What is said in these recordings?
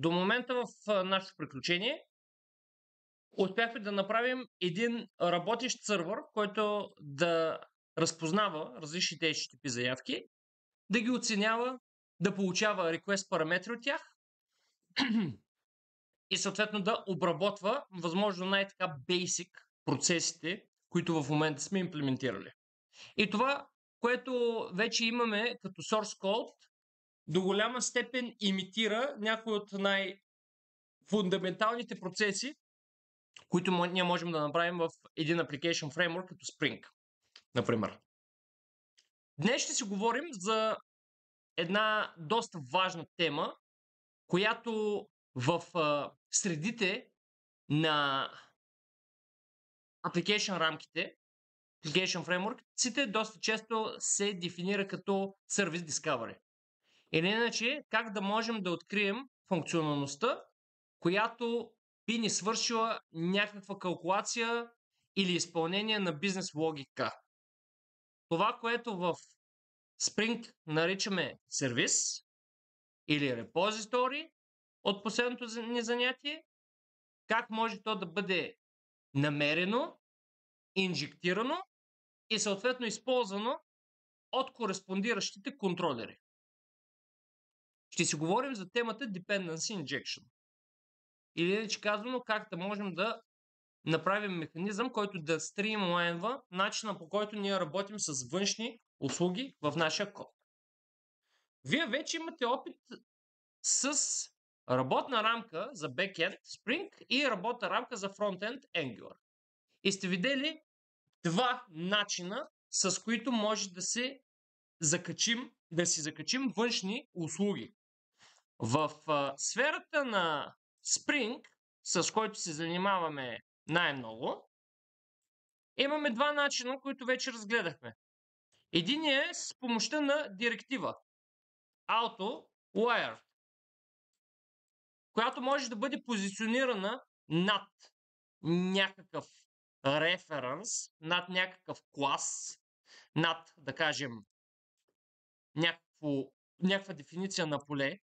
До момента в нашето приключение успяхме да направим един работещ сървър, който да разпознава различните HTTP заявки, да ги оценява, да получава request параметри от тях и съответно да обработва възможно най-така basic процесите, които в момента сме имплементирали. И това, което вече имаме като source code, до голяма степен имитира някои от най-фундаменталните процеси, които ние можем да направим в един application framework като Spring, например. Днес ще си говорим за една доста важна тема, която в средите на application рамките, application framework, доста често се дефинира като Service Discovery. Или иначе, как да можем да открием функционалността, която би ни свършила някаква калкулация или изпълнение на бизнес логика. Това, което в Spring наричаме сервис или репозитори от последното ни занятие, как може то да бъде намерено, инжектирано и съответно използвано от кореспондиращите контролери. Ще си говорим за темата Dependency Injection. Или иначе казано, как да можем да направим механизъм, който да стримлайнва начина, по който ние работим с външни услуги в нашия код. Вие вече имате опит с работна рамка за backend Spring и работна рамка за frontend Angular. И сте видели два начина, с които може да си закачим външни услуги. В сферата на Spring, с който се занимаваме най-много, имаме два начина, които вече разгледахме. Единият е с помощта на директива AutoWire, която може да бъде позиционирана над някакъв референс, над някакъв клас, над, да кажем, някаква дефиниция на поле,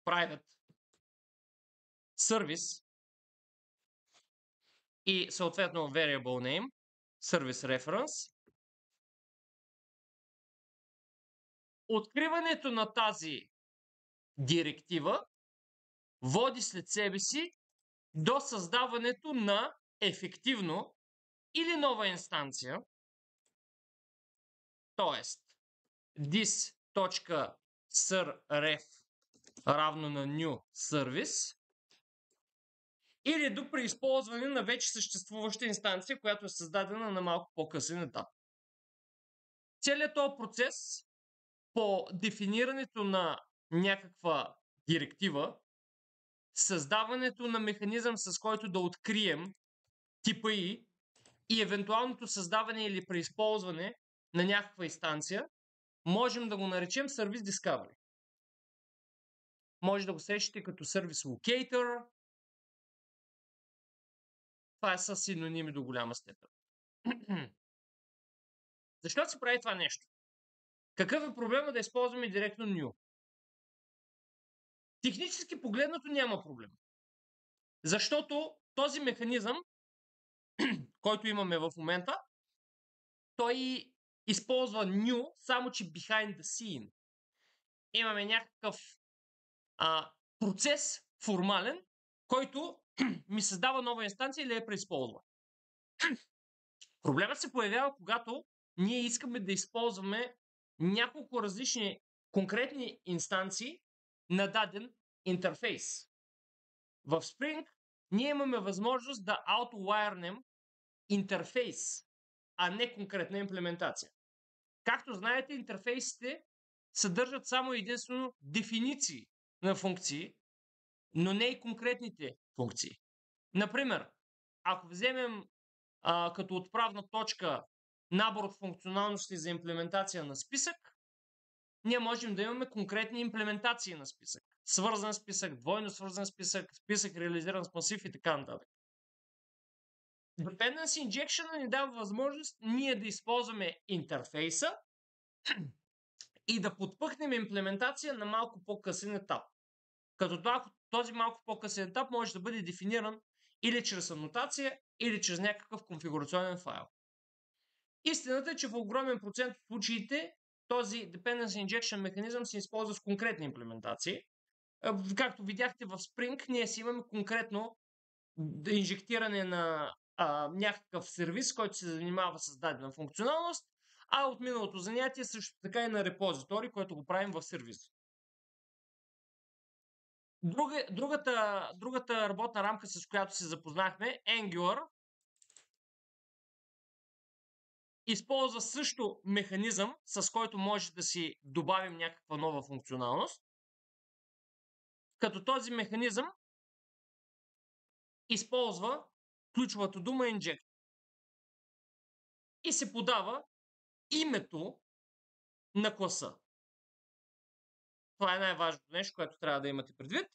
private service и съответно variable name, service reference. Откриването на тази директива води след себе си до създаването на ефективно или нова инстанция, т.е. this.sref равно на new service или до преизползване на вече съществуваща инстанция, която е създадена на малко по-късен етап. Целият този процес по дефинирането на някаква директива, създаването на механизъм, с който да открием типа и евентуалното създаване или преизползване на някаква инстанция, можем да го наречем Service Discovery. Може да го срещате като Service Locator. Това са синоними до голяма степен. Защо се прави това нещо? Какъв е проблема да използваме директно new? Технически погледнато няма проблем. Защото този механизъм, който имаме в момента, той използва new, само че behind the scene. Имаме някакъв процес формален, който ми създава нова инстанция или я преизползва. Проблемът се появява, когато ние искаме да използваме няколко различни конкретни инстанции на даден интерфейс. В Spring ние имаме възможност да аутовайрнем интерфейс, а не конкретна имплементация. Както знаете, интерфейсите съдържат само единствено дефиниции на функции, но не и конкретните функции. Например, ако вземем като отправна точка набор от функционалности за имплементация на списък, ние можем да имаме конкретни имплементации на списък. Свързан списък, двойно свързан списък, списък реализиран с масив и така нататък. Dependency Injection ни дава възможност ние да използваме интерфейса и да подпъхнем имплементация на малко по-късен етап. Като този малко по-късен етап може да бъде дефиниран или чрез анотация, или чрез някакъв конфигурационен файл. Истината е, че в огромен процент от случаите този Dependency Injection механизъм се използва с конкретни имплементации. Както видяхте в Spring, ние си имаме конкретно инжектиране на някакъв сервис, който се занимава с дадена функционалност, а от миналото занятие също така и на репозитори, който го правим в сервис. Другата работна рамка, с която се запознахме, Angular, използва също механизъм, с който може да си добавим някаква нова функционалност, като този механизъм използва ключовата дума inject и се подава името на класа. Това е най-важното нещо, което трябва да имате предвид.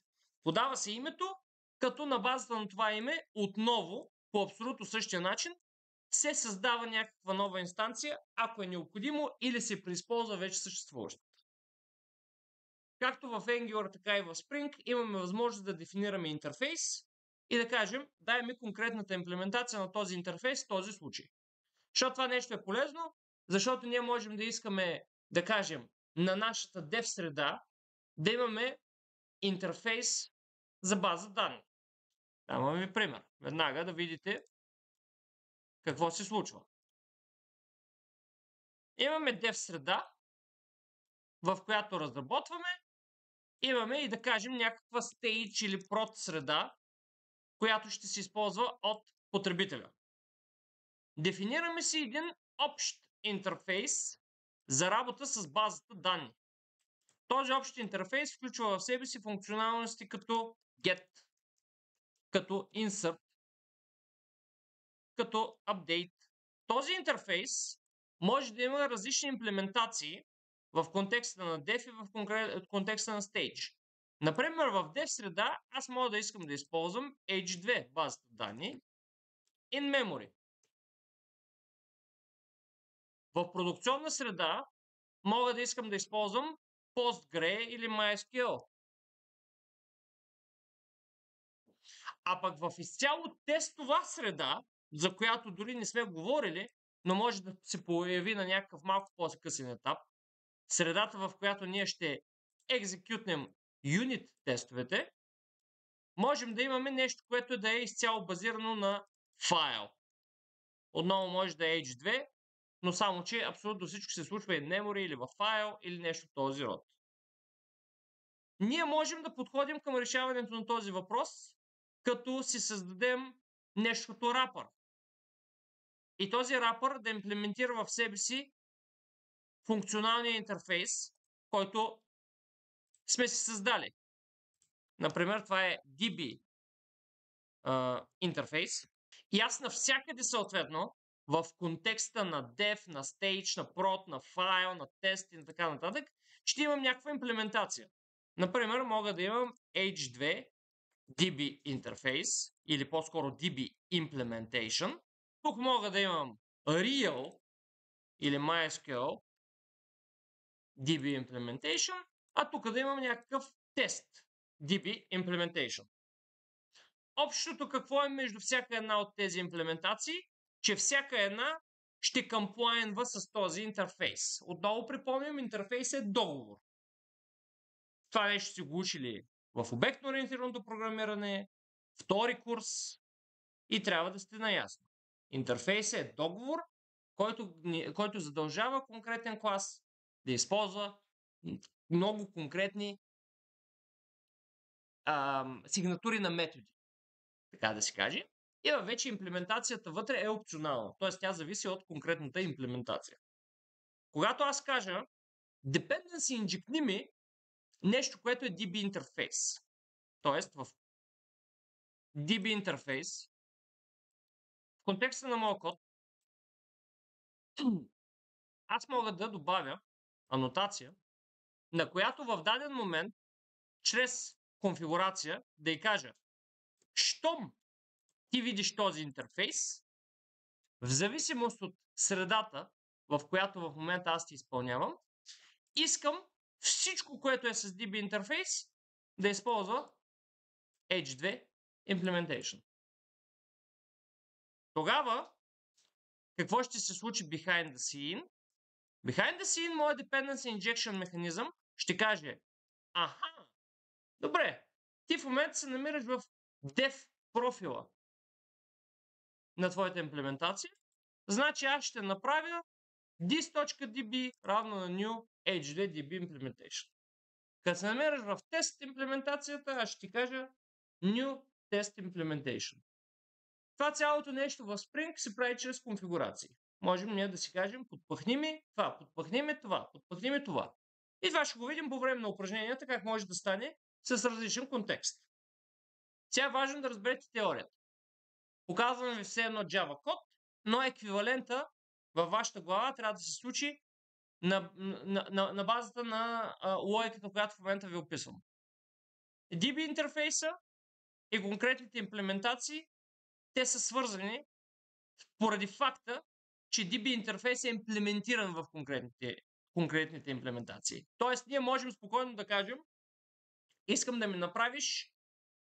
Подава се името, като на базата на това име отново по абсолютно същия начин се създава някаква нова инстанция, ако е необходимо, или се преизползва вече съществуващата. Както в Angular, така и в Spring имаме възможност да дефинираме интерфейс и да кажем, дай ми конкретната имплементация на този интерфейс в този случай. Защото това нещо е полезно, защото ние можем да искаме да кажем на нашата dev среда да имаме интерфейс за база данни. Давам ви пример. Веднага да видите какво се случва. Имаме dev среда, в която разработваме. Имаме и да кажем някаква stage или prod среда, която ще се използва от потребителя. Дефинираме си един общ интерфейс за работа с базата данни. Този общ интерфейс включва в себе си функционалности като get, като insert, като update. Този интерфейс може да има различни имплементации в контекста на dev и в контекста на stage. Например, в dev среда аз мога да искам да използвам H2 базата данни in memory. В продукционна среда мога да искам да използвам Postgre или MySQL. А пък в изцяло тестова среда, за която дори не сме говорили, но може да се появи на някакъв малко по-късен етап, средата, в която ние ще екзекютнем юнит тестовете, можем да имаме нещо, което да е изцяло базирано на файл. Отново може да е H2, но само че абсолютно всичко се случва in memory или в файл или нещо от този род. Ние можем да подходим към решаването на този въпрос, като си създадем нещо като рапър. И този рапър да имплементира в себе си функционалния интерфейс, който сме си създали. Например, това е DB интерфейс. И аз навсякъде съответно, в контекста на dev, на stage, на prod, на файл, на тест и така нататък, ще имам някаква имплементация. Например, мога да имам H2 DB интерфейс или по-скоро DB implementation. Тук мога да имам Real или MySQL DB implementation, а тук да имам някакъв тест DB implementation. Общото какво е между всяка една от тези имплементации, че всяка една ще комплайнва с този интерфейс. Отново припомням, интерфейс е договор. Това нещо си го учили в обектно-ориентираното програмиране, втори курс и трябва да сте наясно. Интерфейс е договор, който задължава конкретен клас да използва много конкретни сигнатури на методи, така да се каже. И вече имплементацията вътре е опционална, т.е. тя зависи от конкретната имплементация. Когато аз кажа dependency injectни ми нещо, което е DB интерфейс, т.е. в DB интерфейс, в контекста на моя код, аз мога да добавя анотация, на която в даден момент, чрез конфигурация, да й кажа, щом ти видиш този интерфейс, в зависимост от средата, в която в момента аз ти изпълнявам, искам всичко, което е с DB интерфейс, да използва H2 implementation. Тогава, какво ще се случи behind the scene? Behind the scene, моят dependency injection механизъм ще каже, добре, ти в момента се намираш в dev профила на твоята имплементация, значи аз ще направя this.db равно на new h2db implementation. Като се намираш в тест имплементацията, аз ще ти кажа new test implementation. Това цялото нещо в Spring се прави чрез конфигурации. Можем ние да си кажем, подпъхни ми това, подпъхни ми това, подпъхни ми това. И това ще го видим по време на упражненията, как може да стане с различен контекст. Сега е важно да разберете теорията. Показваме ви все едно Java код, но еквивалента във вашата глава трябва да се случи на базата на логиката, която в момента ви описвам. DB интерфейса и конкретните имплементации, те са свързани поради факта, че DB интерфейс е имплементиран в конкретните имплементации. Тоест, ние можем спокойно да кажем, искам да ми направиш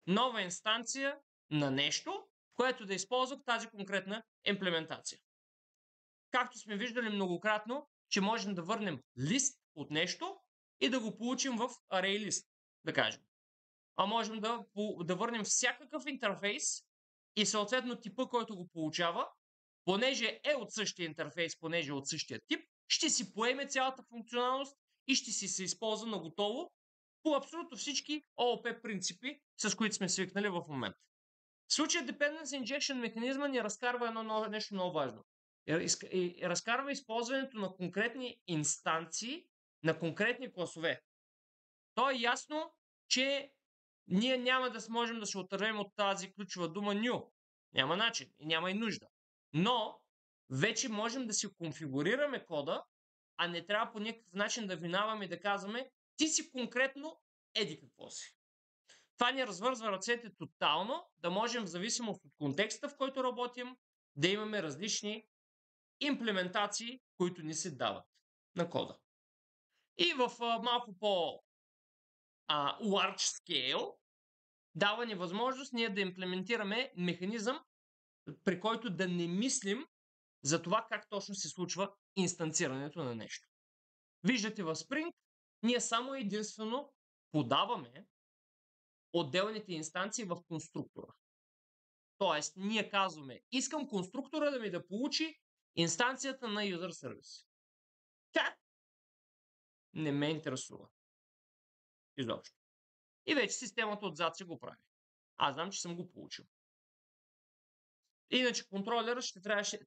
нова инстанция на нещо, което да използва тази конкретна имплементация. Както сме виждали многократно, че можем да върнем лист от нещо и да го получим в array list, да кажем. А можем да върнем всякакъв интерфейс и съответно типа, който го получава, понеже е от същия интерфейс, понеже е от същия тип, ще си поеме цялата функционалност и ще си се използва на готово по абсолютно всички ООП принципи, с които сме свикнали в момента. В случая Dependency Injection механизма ни разкарва нещо много важно. И разкарва използването на конкретни инстанции на конкретни класове. То е ясно, че ние няма да можем да се отървем от тази ключова дума new. Няма начин и няма и нужда. Но вече можем да си конфигурираме кода, а не трябва по никакъв начин да винаваме и да казваме ти си конкретно еди какво си. Това ни развързва ръцете тотално, да можем в зависимост от контекста, в който работим, да имаме различни имплементации, които ни се дават на кода. И в малко large scale дава ни възможност ние да имплементираме механизъм, при който да не мислим за това как точно се случва инстанцирането на нещо. Виждате в Spring, ние само единствено подаваме отделните инстанции в конструктора. Тоест, ние казваме, искам конструктора да ми да получи инстанцията на user service. Как? Не ме интересува. Изобщо. И вече системата отзад се го прави. Аз знам, че съм го получил. Иначе контролерът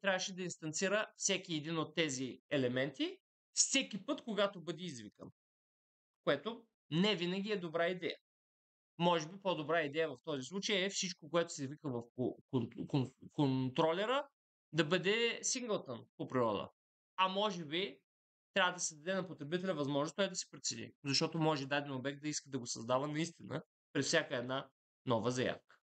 трябваше да инстанцира всеки един от тези елементи всеки път, когато бъде извикан. Което не винаги е добра идея. Може би по-добра идея в този случай е всичко, което се извика в контролера, да бъде синглтън по природа. А може би трябва да се даде на потребителя възможност той да се прецени. Защото може даден обект да иска да го създава наистина през всяка една нова заявка.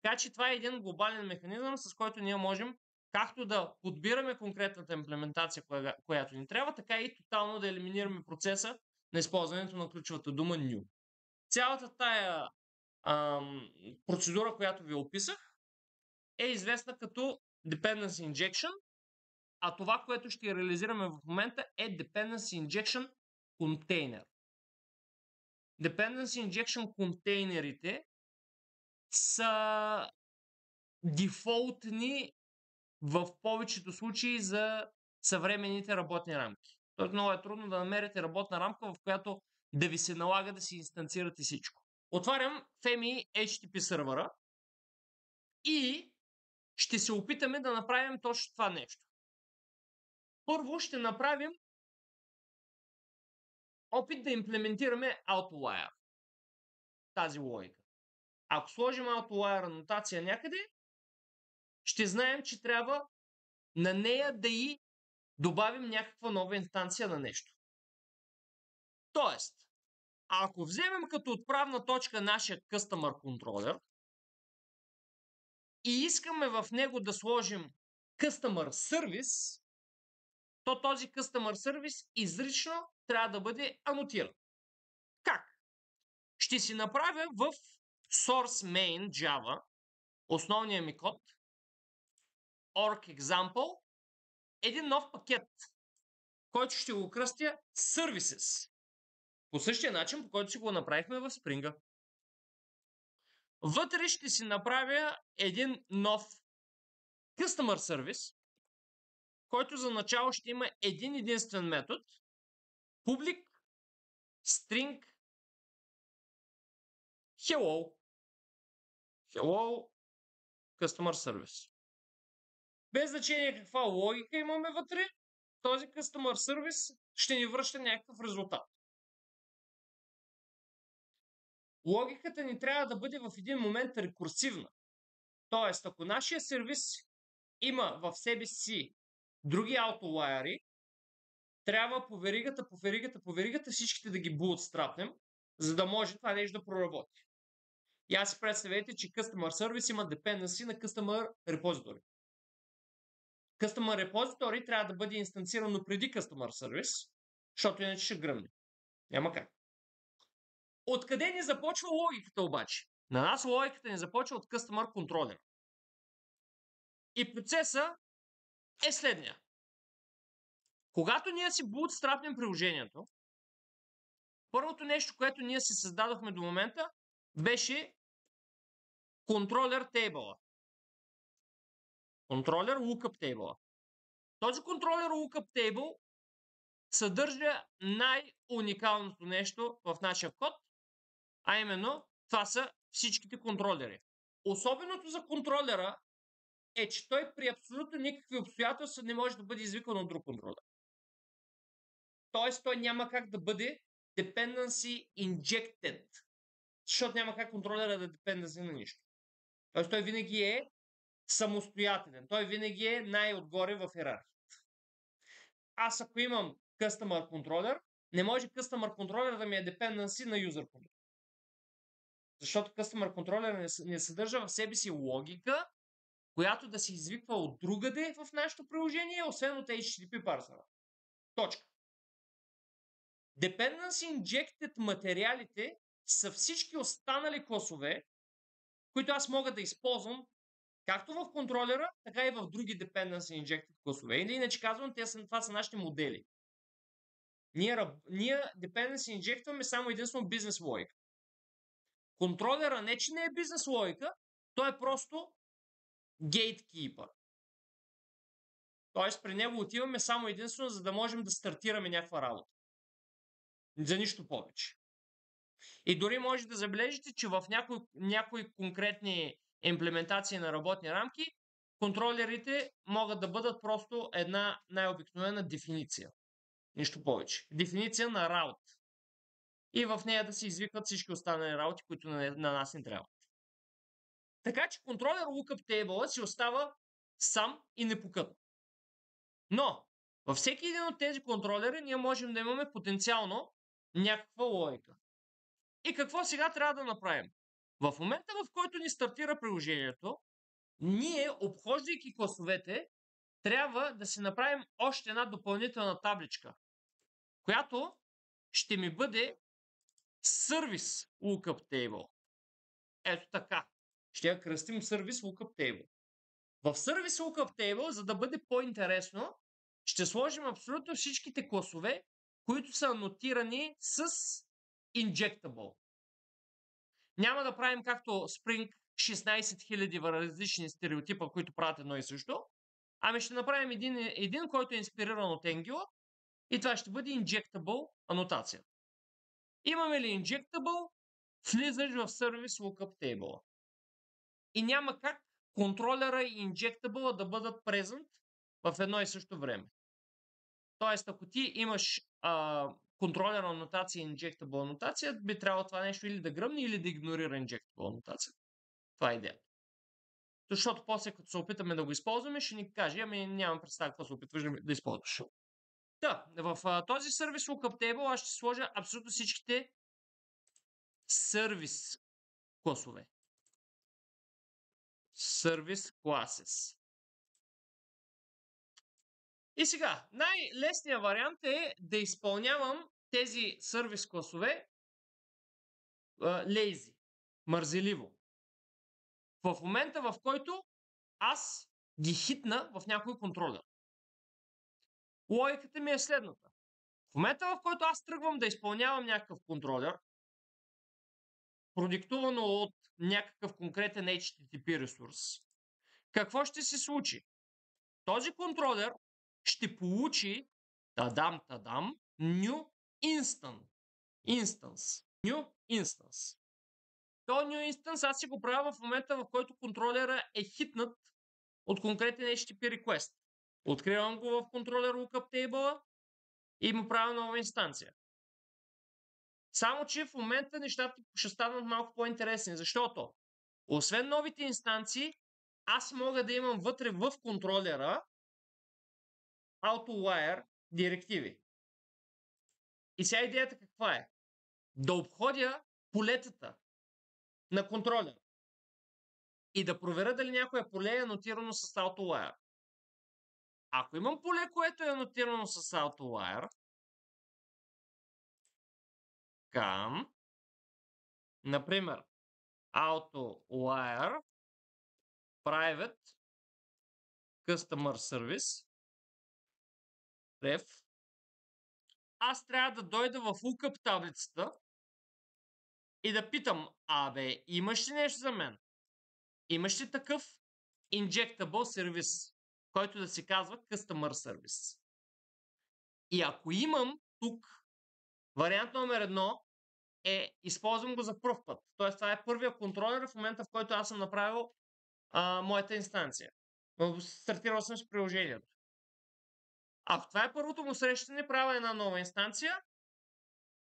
Така че това е един глобален механизъм, с който ние можем както да подбираме конкретната имплементация, която ни трябва, така и тотално да елиминираме процеса на използването на ключовата дума new. Цялата тая процедура, която ви описах, е известна като Dependency Injection, а това, което ще реализираме в момента е Dependency Injection Container. Dependency Injection контейнерите са дефолтни в повечето случаи за съвременните работни рамки. Тоест много е трудно да намерите работна рамка, в която да ви се налага да си инстанцирате всичко. Отварям FEMI HTTP сървъра и ще се опитаме да направим точно това нещо. Първо ще направим опит да имплементираме AutoWire. Тази логика. Ако сложим AutoWire анотация някъде, ще знаем, че трябва на нея да й добавим някаква нова инстанция на нещо. Тоест, ако вземем като отправна точка нашия Customer Controller и искаме в него да сложим Customer Service, то този Customer Service изрично трябва да бъде анотиран. Как? Ще си направя в source main Java, основния ми код, org example, един нов пакет, който ще го кръстя services. По същия начин, по който си го направихме в Spring. Вътре ще си направя един нов customer service, който за начало ще има един единствен метод, public string hello customer service. Без значение каква логика имаме вътре, този customer service ще ни връща някакъв резултат. Логиката ни трябва да бъде в един момент рекурсивна. Тоест, ако нашия сервис има в себе си други аутолайери, трябва по веригата всичките да ги bootstrapнем, за да може това нещо да проработи. И аз си представете, че Customer Service има dependency на Customer Repository. Customer Repository трябва да бъде инстанцирано преди Customer Service, защото иначе ще гръмне. Няма как. Откъде ни започва логиката обаче? На нас логиката ни започва от Customer Controller. И процеса е следния. Когато ние си bootstrapнем приложението, първото нещо, което ние си създадохме до момента, беше контролер тейбъла. Контролер lookup table. Този контролер lookup table съдържа най-уникалното нещо в нашия код, а именно това са всичките контролери. Особеното за контролера е, че той при абсолютно никакви обстоятелства не може да бъде извикан от друг контролер. Тоест той няма как да бъде dependency injected, защото няма как контролера да dependency на нищо. Тоест той винаги е самостоятелен. Той винаги е най-отгоре в йерархията. Аз ако имам Customer Controller, не може Customer Controller да ми е dependency на User Controller. Защото Customer Controller не съдържа в себе си логика, която да се извиква от другаде в нашето приложение, освен от HTTP парсера. Точка. Dependency Injected материалите са всички останали класове, които аз мога да използвам както в контролера, така и в други Dependency Injected класове. Иначе казвам, това са нашите модели. Ние Dependency Injectваме само единствено бизнес логика. Контролера не, че не е бизнес логика, той е просто gatekeeper. Тоест при него отиваме само единствено, за да можем да стартираме някаква работа. За нищо повече. И дори може да забележите, че в някои конкретни имплементации на работни рамки, контролерите могат да бъдат просто една най-обикновена дефиниция. Нищо повече. Дефиниция на раут. И в нея да се извикват всички останали раути, които на нас не трябват. Така че контролер lookup table си остава сам и непокътно. Но във всеки един от тези контролери ние можем да имаме потенциално някаква логика. И какво сега трябва да направим? В момента, в който ни стартира приложението, ние, обхождайки класовете, трябва да си направим още една допълнителна табличка, която ще ми бъде Service Lookup Table. Ето така. Ще я кръстим Service Lookup Table. В Service Lookup Table, за да бъде по-интересно, ще сложим абсолютно всичките класове, които са анотирани с Injectable. Няма да правим както Spring 16 000 различни стереотипа, които правят едно и също, ами ще направим един, който е инспириран от Angular и това ще бъде Injectable анотация. Имаме ли Injectable, влизаш в Service Lookup Table. И няма как контролера и Injectable да бъдат present в едно и също време. Тоест, ако ти имаш контролер анотация и Injectable анотация, би трябвало това нещо или да гръмне, или да игнорира Injectable анотация. Това е идеята. Защото после, като се опитаме да го използваме, ще ни каже, ами нямам представа какво се опитваш да използваш. Да, в този Service Lookup Table аз ще сложа абсолютно всичките сервис класове. Service Classes. И сега, най-лесният вариант е да изпълнявам тези сервис класове lazy. мързеливо. В момента, в който аз ги хитна в някой контролер. Логиката ми е следната. В момента, в който аз тръгвам да изпълнявам някакъв контролер, продиктувано от някакъв конкретен HTTP ресурс, какво ще се случи? Този контролер ще получи тадам, new instance. New instance. То new instance аз си го правя в момента, в който контролера е хитнат от конкретен HTTP request. Откривам го в контролер lookup table и му правя нова инстанция. Само, че в момента нещата ще станат малко по-интересни, защото освен новите инстанции, аз мога да имам вътре в контролера AutoWire директиви. И сега идеята каква е? Да обходя полетата на контролера и да проверя дали някое поле е анотирано с AutoWire. Ако имам поле, което е анотирано с AutoWire, към, например, AutoWire Private Customer Service ref, аз трябва да дойда в lookup таблицата и да питам, имаш ли нещо за мен? Имаш ли такъв injectable сервис, който да се казва Customer Service? И ако имам тук, вариант номер 1 е използвам го за пръв път. Тоест това е първия контролер в момента, в който аз съм направил моята инстанция. Стартирал съм с приложението. Ако това е първото му срещане, правя една нова инстанция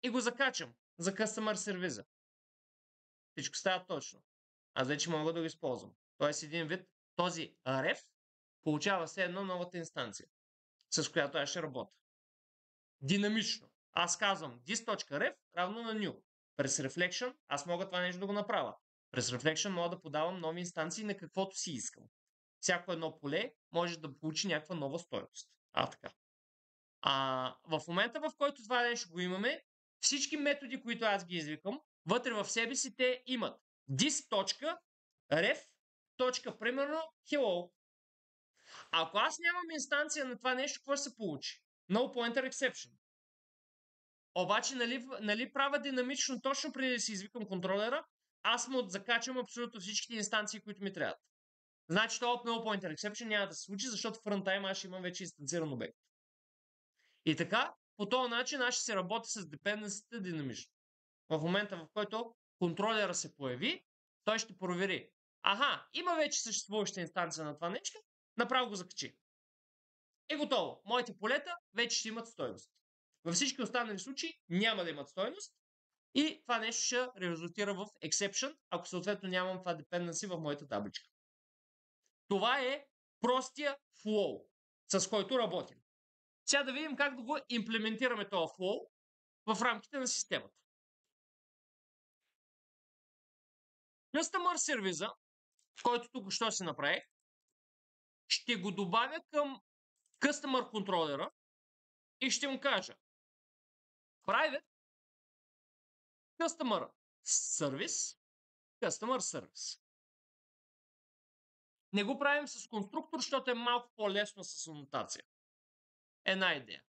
и го закачам за Customer сервиза. Всичко става точно. Аз вече мога да го използвам. Тоест един вид, този ref получава все едно новата инстанция, с която аз ще работя. Динамично. Аз казвам this.ref равно на new. През Reflection аз мога това нещо да го направя. През Reflection мога да подавам нови инстанции на каквото си искам. Всяко едно поле може да получи някаква нова стойност. Така. В момента, в който това нещо го имаме, всички методи, които аз ги извикам, вътре в себе си те имат this.ref, примерно hello. Ако аз нямам инстанция на това нещо, какво ще се получи? No pointer exception. Обаче, нали правя динамично точно преди да си извикам контролера, аз му закачам абсолютно всичките инстанции, които ми трябват. Значи това от No pointer exception няма да се случи, защото в runtime аз ще имам вече инстанциран обект. И така, по този начин аз ще се работя с dependency динамично. В момента, в който контролера се появи, той ще провери. Има вече съществуваща инстанция на това нещо, направо го закачи. И готово. Моите полета вече ще имат стойност. Във всички останали случаи няма да имат стойност и това нещо ще резултира в exception, ако съответно нямам това dependency в моята табличка. Това е простия flow, с който работим. Сега да видим как да го имплементираме този flow в рамките на системата. Customer сервиза, който тук що се направи, ще го добавя към Customer контролера и ще му кажа Private Customer Service. Не го правим с конструктор, защото е малко по-лесно с анотация. Една идея.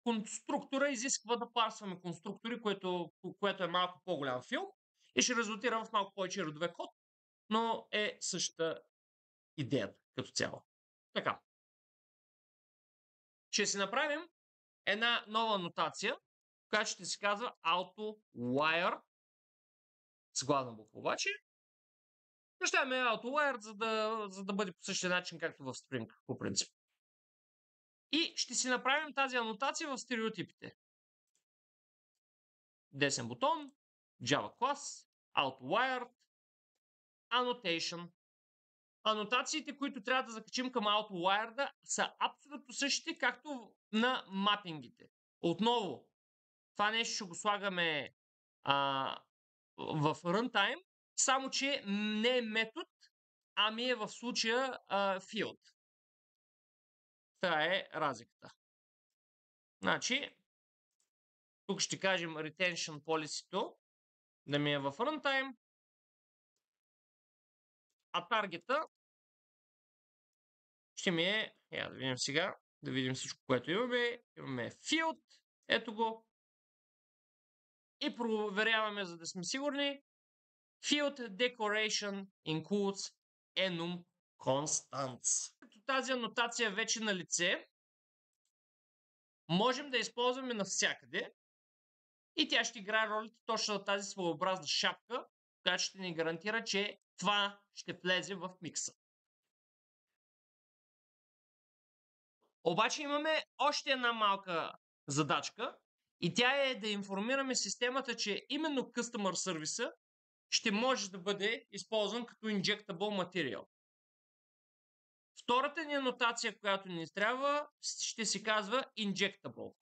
Конструктора изисква да парсваме конструктори, което е малко по-голям фил и ще резултира в малко повече редове код, но е същата идеята като цяло. Така. Ще си направим една нова анотация, която ще се казва AutoWire с главна буква обаче. Прощаваме AutoWire, за да бъде по същия начин, както в Spring, по принцип. И ще си направим тази анотация в стереотипите. Десен бутон, Java клас, AutoWire, Annotation. Анотациите, които трябва да закачим към AutoWire, са абсолютно същите, както на мапингите. Отново, това нещо ще го слагаме в runtime, само че не е метод, ами е в случая field. Това е разликата. Значи, тук ще кажем retention policy-то да ми е в runtime, А таргета ще ми е, да видим сега, да видим всичко, което имаме. Имаме field, ето го. И проверяваме, за да сме сигурни. Field declaration includes enum constants. Като тази анотация е вече на лице, можем да използваме навсякъде и тя ще играе ролята точно на тази своеобразна шапка, която ще ни гарантира, че това ще влезе в микса. Обаче имаме още една малка задачка и тя е да информираме системата, че именно Customer Service ще може да бъде използван като Injectable Material. Втората ни анотация, която ни трябва, ще се казва Injectable.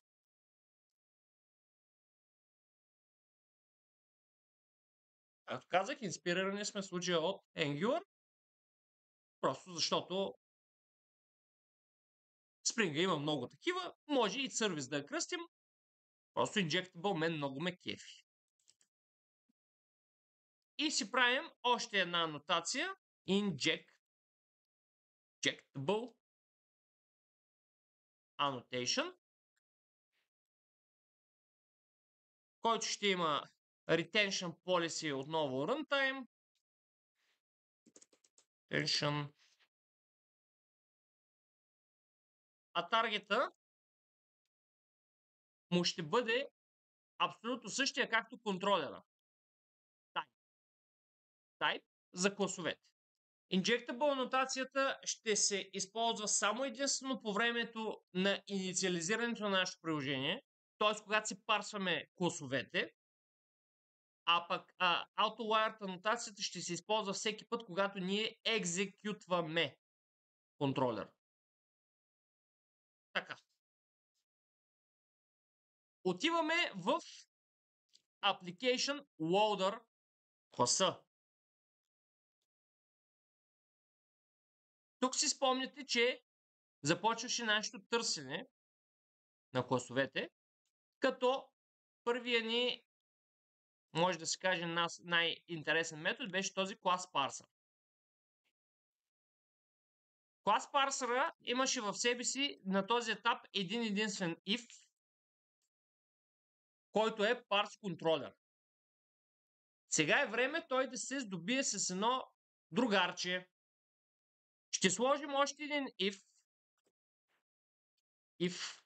Както казах, инспирирани сме в случая от Angular, просто защото Spring има много такива, може и сервис да я кръстим, просто Injectable мен много ме кефи. И си правим още една анотация, Injectable Annotation, който ще има Retention Policy отново Runtime, Retention, а таргета му ще бъде абсолютно същия, както контролера. Type за класовете. Injectable анотацията ще се използва само единствено по времето на инициализирането на нашето приложение, т.е. когато си парсваме класовете, а пък AutoWire анотацията ще се използва всеки път, когато ние екзекютваме контролер. Така. Отиваме в Application Loader класа. Тук си спомняте, че започваше нашето търсене на класовете, като първия ни, може да се каже, най-интересен метод беше този клас парсър. Клас парсъра имаше в себе си на този етап един единствен if, който е парс контролер. Сега е време той да се здобие с едно другарче. Ще сложим още един if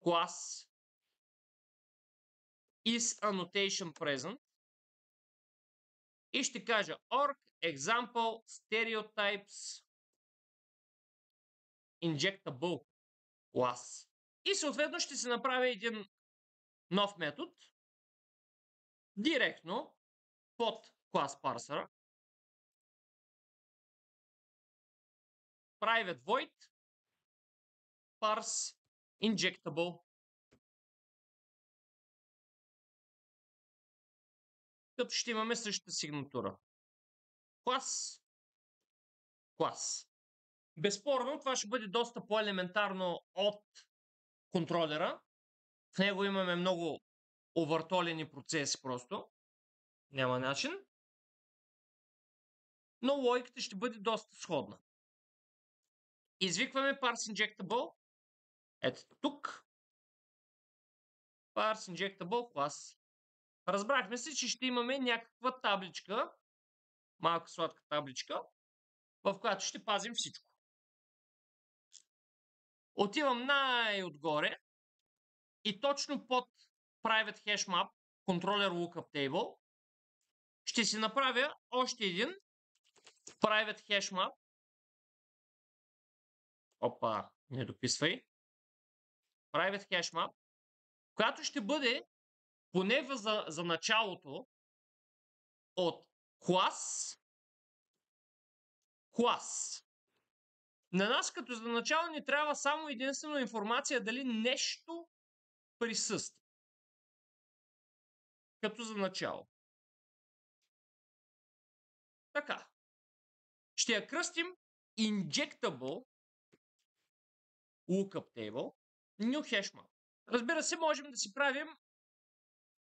class is annotation present и ще кажа org example stereotypes injectable class. И съответно ще се направи един нов метод директно под клас парсера. Private void parse injectable. Като ще имаме същата сигнатура. Клас. Безспорно, това ще бъде доста по-елементарно от контролера. В него имаме много овъртолени процеси просто. Няма начин. Но логиката ще бъде доста сходна. Извикваме parse injectable. Ето тук. Parse injectable клас. Разбрахме се, че ще имаме някаква табличка, малка сладка табличка, в която ще пазим всичко. Отивам най-отгоре и точно под Private Hash Map, Controller Lookup Table, ще си направя още един Private Hash Map. Опа, не дописвай. Private Hash Map, която ще бъде поне за началото от клас. На нас като за начало ни трябва само единствено информация дали нещо присъства. Като за начало. Така. Ще я кръстим Injectable Lookup Table New Hash Map. Разбира се, можем да си правим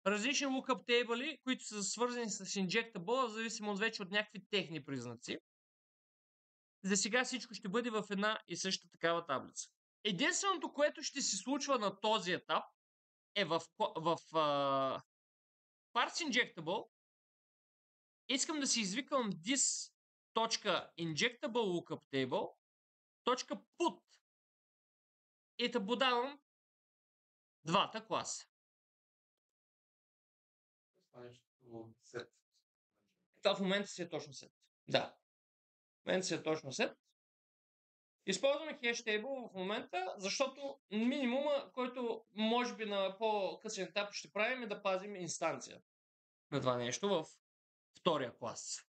различни lookup table, които са свързани с injectable, в зависимост вече от някакви техни признаци. За сега всичко ще бъде в една и съща такава таблица. Единственото, което ще се случва на този етап е в parse injectable. Искам да си извикам this.injectable .put и да подавам двата класа. Това в момента си е точно set. Да. В момента си е точно set. Използваме hashtable в момента, защото минимума, който може би на по-късен етап ще правим, е да пазим инстанция на това нещо в втория клас.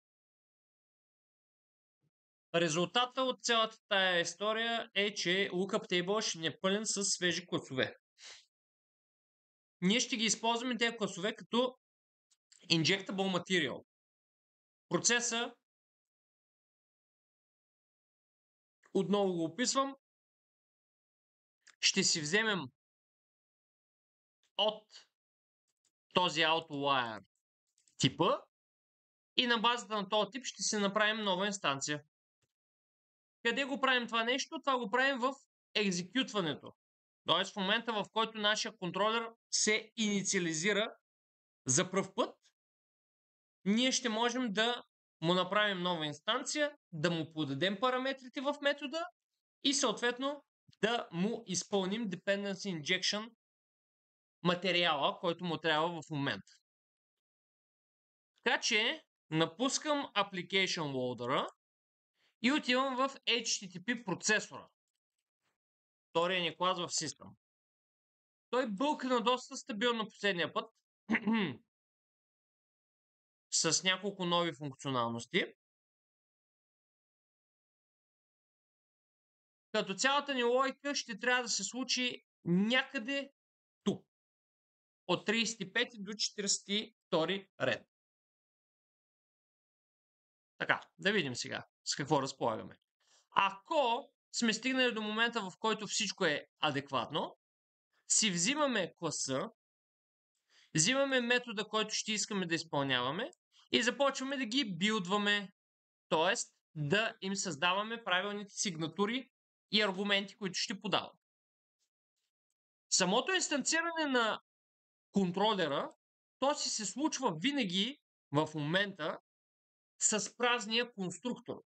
Резултата от цялата тая история е, че lookup table ще ни е пълен с свежи класове. Ние ще ги използваме тези класове като injectable material. Процеса, отново го описвам, ще си вземем от този outlier типа и на базата на този тип ще си направим нова инстанция. Къде го правим това нещо? Това го правим в екзекютването. Тоест в момента, в който нашия контролер се инициализира за пръв път, ние ще можем да му направим нова инстанция, да му подадем параметрите в метода и съответно да му изпълним dependency injection материала, който му трябва в момента. Така че напускам application loader и отивам в HTTP процесора. Втория ни клас в System. Той бълкна доста стабилно последния път с няколко нови функционалности. Като цялата ни логика ще трябва да се случи някъде тук. От 35 до 42 ред. Така, да видим сега с какво разполагаме. Ако сме стигнали до момента, в който всичко е адекватно, си взимаме класа, взимаме метода, който ще искаме да изпълняваме и започваме да ги билдваме, т.е. да им създаваме правилните сигнатури и аргументи, които ще подават. Самото инстанциране на контролера, то си се случва винаги в момента с празния конструктор.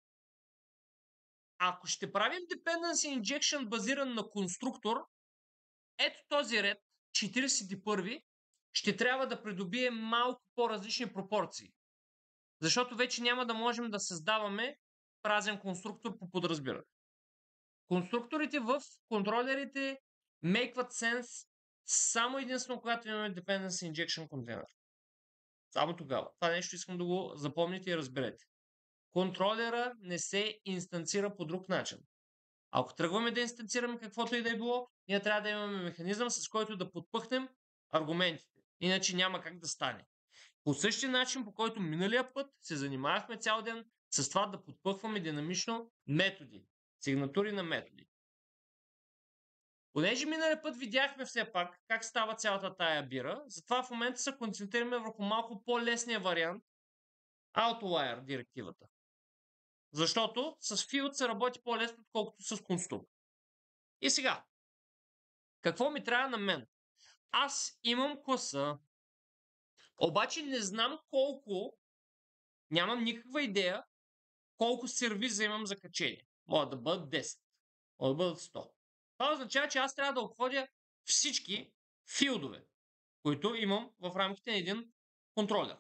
Ако ще правим dependency injection базиран на конструктор, ето този ред, 41, ще трябва да придобие малко по-различни пропорции. Защото вече няма да можем да създаваме празен конструктор по подразбиране. Конструкторите в контролерите makes sense само единствено, когато имаме dependency injection контейнер. Само тогава. Това нещо искам да го запомните и разберете. Контролера не се инстанцира по друг начин. Ако тръгваме да инстанцираме каквото и да е било, ние трябва да имаме механизъм, с който да подпъхнем аргументите. Иначе няма как да стане. По същия начин, по който миналия път се занимавахме цял ден с това да подпъхваме динамично методи. Сигнатури на методи. Понеже миналия път видяхме все пак как става цялата тая бира, затова в момента се концентрираме върху малко по-лесния вариант Outlier директивата. Защото с field се работи по-лесно, отколкото с конструктор. И сега, какво ми трябва на мен? Аз имам класа, обаче не знам колко, нямам никаква идея колко сервиза имам за качение. Могат да бъдат 10, могат да бъдат 100. Това означава, че аз трябва да обходя всички филдове, които имам в рамките на един контролер.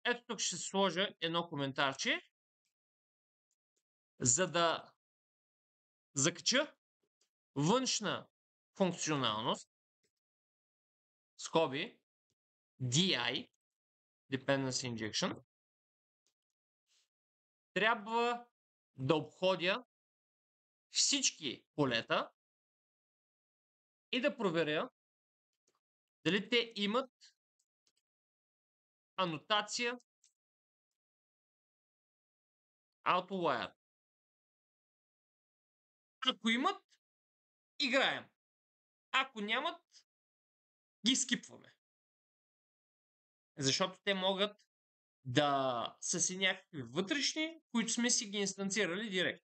Ето тук ще сложа едно коментарче, за да закача външна функционалност, скоби, DI, Dependency Injection, трябва да обходя всички полета и да проверя дали те имат анотация Outlier. Ако имат, играем. Ако нямат, ги скипваме. Защото те могат да са си някакви вътрешни, които сме си ги инстанцирали директно.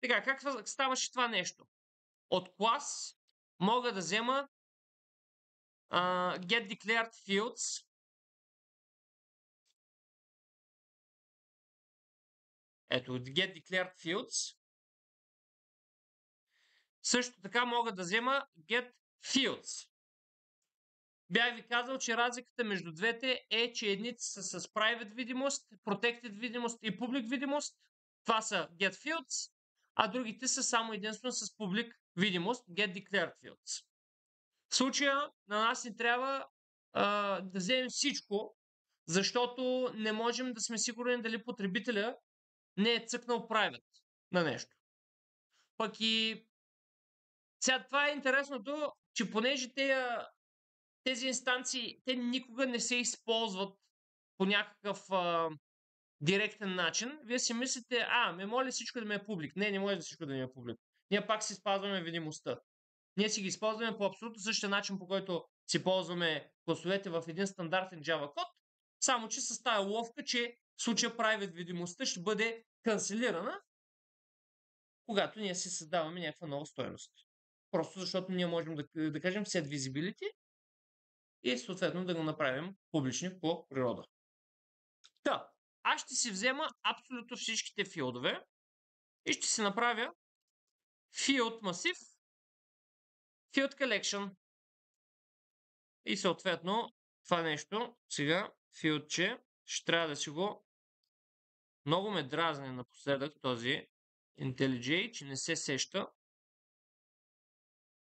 Така, как ставаше това нещо? От клас мога да взема get declared fields. Ето, get declared fields. Също така мога да взема get fields. Бях ви казал, че разликата между двете е, че едните са с private видимост, protected видимост и public видимост. Това са get fields, а другите са само единствено с public видимост, get declared fields. В случая на нас ни трябва да вземем всичко, защото не можем да сме сигурни дали потребителя не е цъкнал private на нещо. Пък и сега това е интересното, че понеже тези инстанции, те никога не се използват по някакъв директен начин. Вие си мислите, ме моля всичко да ми е публик. Не може да всичко да ми е публик. Ние пак си спазваме видимостта. Ние си ги използваме по абсолютно същия начин, по който си ползваме класовете в един стандартен Java код, само че с тая уловка, че в случая private видимостта ще бъде канцелирана, когато ние си създаваме някаква нова стойност. Просто защото ние можем да кажем set visibility и съответно да го направим публични по природа. Та, аз ще си взема абсолютно всичките филдове и ще си направя field масив, field collection. И съответно това нещо сега филдче ще трябва да си го много ме дразни напоследък този IntelliJ, че не се сеща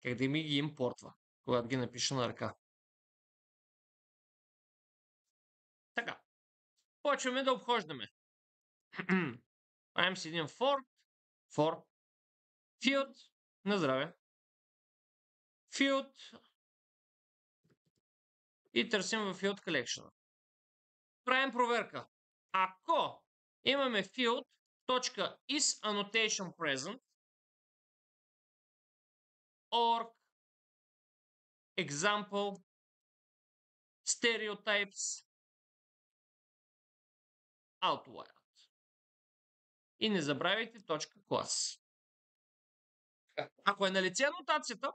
как да ми ги импортва, когато ги напиша на ръка. Така. Почваме да обхождаме. Правим си един for field на здраве. Field и търсим в field collection. Правим проверка. Ако имаме field .isAnnotationPresent org example stereotypes outlier. И не забравяйте .class. Ако е налице анотацията,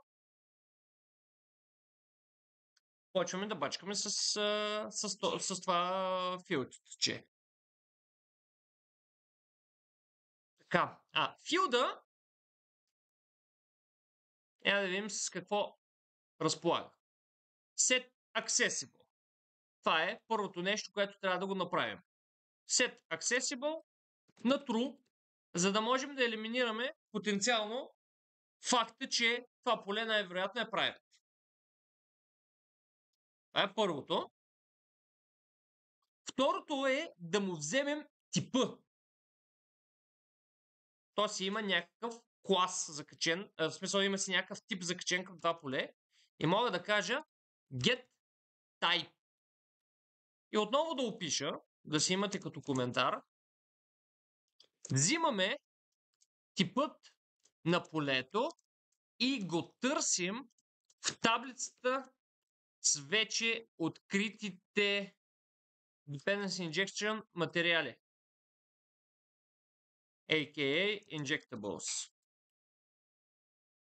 почваме да бачкаме с това филдче. Така, филда да видим с какво разполага. Set accessible. Това е първото нещо, което трябва да го направим. Set accessible на true, за да можем да елиминираме потенциално факта, че това поле най-вероятно е private. Това е първото. Второто е да му вземем типа. То си има някакъв клас закачен, в смисъл има си някакъв тип закачен към това поле и мога да кажа get type. И отново да опиша, да си имате като коментар, взимаме типът на полето и го търсим в таблицата с вече откритите Dependency Injection материали, a.k.a. Injectables.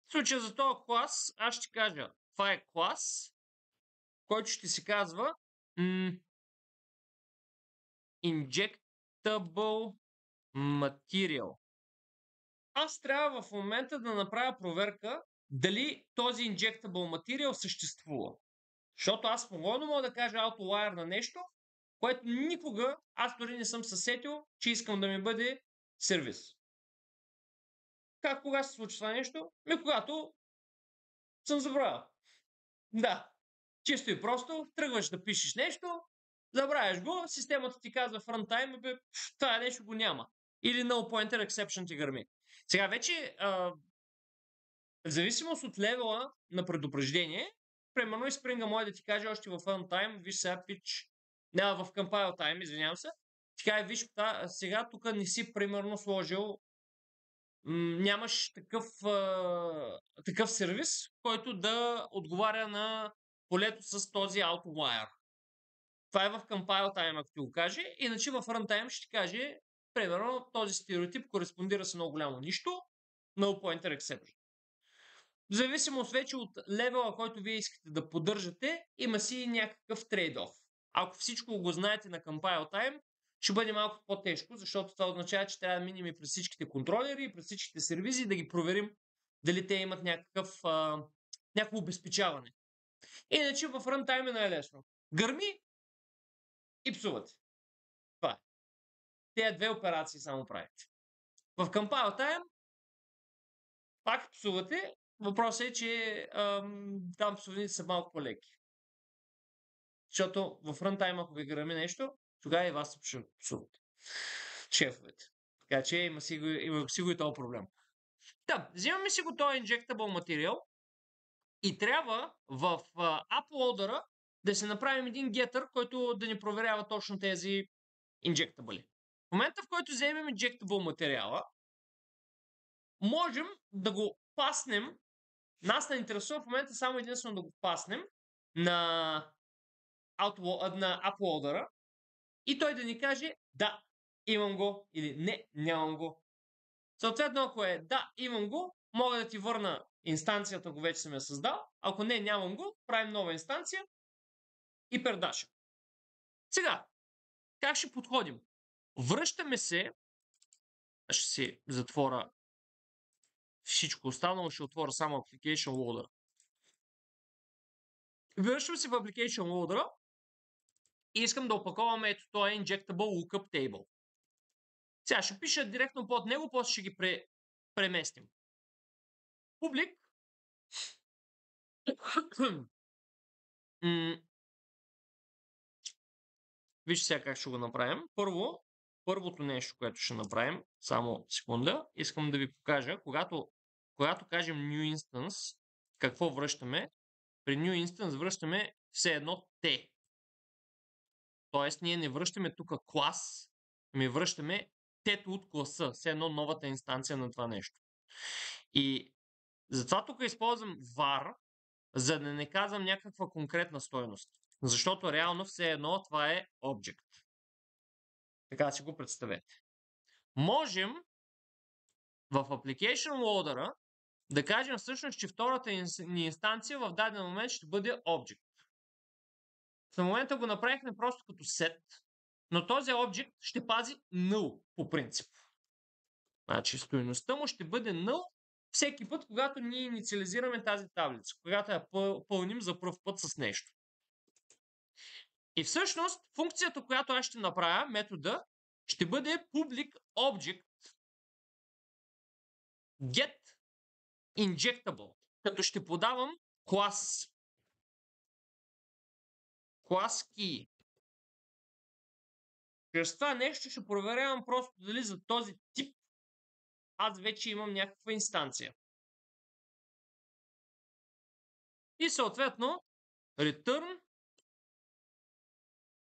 В случая за този клас, аз ще кажа, това е клас, който ще се казва Injectable Material. Аз трябва в момента да направя проверка дали този Injectable Material съществува. Защото аз спокойно мога да кажа outlier на нещо, което никога аз дори не съм съсетил, че искам да ми бъде сервис. Кога се случва това нещо? Когато съм забравил. Да. Чисто и просто, тръгваш да пишеш нещо, забравяш го, системата ти казва в runtime, това нещо го няма. Или null pointer exception ти гърми. Сега вече, в зависимост от левела на предупреждение, примерно и Spring може да ти каже още в runtime, виж сега pitch, в compile time, извинявам се, ти каже, виж, сега тук не си примерно сложил нямаш такъв сервис, който да отговаря на полето с този outlier. Това е в compile time, ако ти го каже. Иначе в runtime ще ти каже, примерно, този стереотип кореспондира с много голямо нищо, null pointer exception. В зависимост вече от левела, който вие искате да поддържате, има си някакъв трейд-оф. Ако всичко го знаете на compile time, ще бъде малко по-тежко, защото това означава, че трябва да минем и през всичките контролери, и през всичките сервизи, да ги проверим дали те имат някакво обезпечаване. Иначе в runtime е най-лесно. Гърми и псувате. Това е. Тези две операции само правите. В compile time пак псувате. Въпросът е, че там псовните са малко по-леки. Защото в runtime, ако ви грами нещо, тогава и вас ще псуват. Шефовете. Така че има си го и този проблем. Да, взимаме си го този injectable материал и трябва в uploader да се направим един getter, който да ни проверява точно тези injectable. В момента, в който вземем injectable материала, можем да го паснем. Нас не интересува в момента само единствено да го паснем на uploader и той да ни каже да, имам го или не, нямам го. Съответно, ако е да, имам го, мога да ти върна инстанцията, ако вече съм я създал. Ако не, нямам го, правим нова инстанция и пердашем. Сега, как ще подходим? Връщаме се, ще си затворя всичко останало, ще отворя само Application Loader. Връщам се в Application Loader и искам да опаковаме ето този Injectable Lookup Table. Сега ще пиша директно под него, после ще ги преместим. Публик. Вижте сега как ще го направим. Първото нещо, което ще направим, само секунда, искам да ви покажа, когато кажем New Instance, какво връщаме. При New Instance връщаме все едно T. Тоест ние не връщаме тук клас, ми връщаме T-то от класа, все едно новата инстанция на това нещо. И затова тук използвам var, за да не казвам някаква конкретна стойност. Защото реално все едно това е object. Така си го представете. Можем в Application Loader да кажем всъщност, че втората ни инстанция в даден момент ще бъде object. В момента го направихме просто като set, но този object ще пази null по принцип. Значи стойността му ще бъде null всеки път, когато ние инициализираме тази таблица, когато я пълним за пръв път с нещо. И всъщност функцията, която аз ще направя, метода, ще бъде public object get injectable, като ще подавам клас key. Чрез това нещо ще проверявам просто дали за този тип аз вече имам някаква инстанция. И съответно return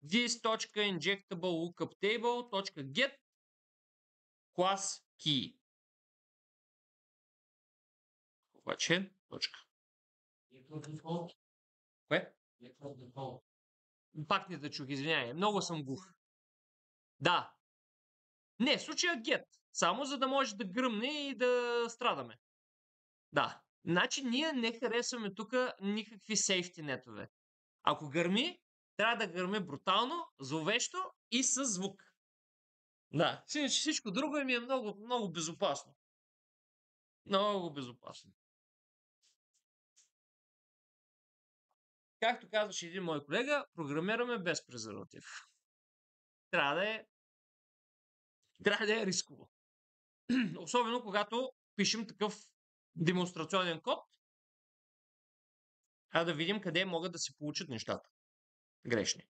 this.injectable.lookuptable.get class key. Обаче, точка. Кое? Пак не да чух, извинявай. Много съм глух. Да. Не, в случая get. Само за да може да гръмне и да страдаме. Да. Значи ние не харесваме тук никакви сейфти нетове. Ако гърми, трябва да гърми брутално, зловещо и със звук. Да. Иначе всичко друго ми е много, много безопасно. Много безопасно. Както казваше един мой колега, програмираме без презерватив. Трябва да е рисково. Особено когато пишем такъв демонстрационен код, а да видим къде могат да се получат нещата. Грешни.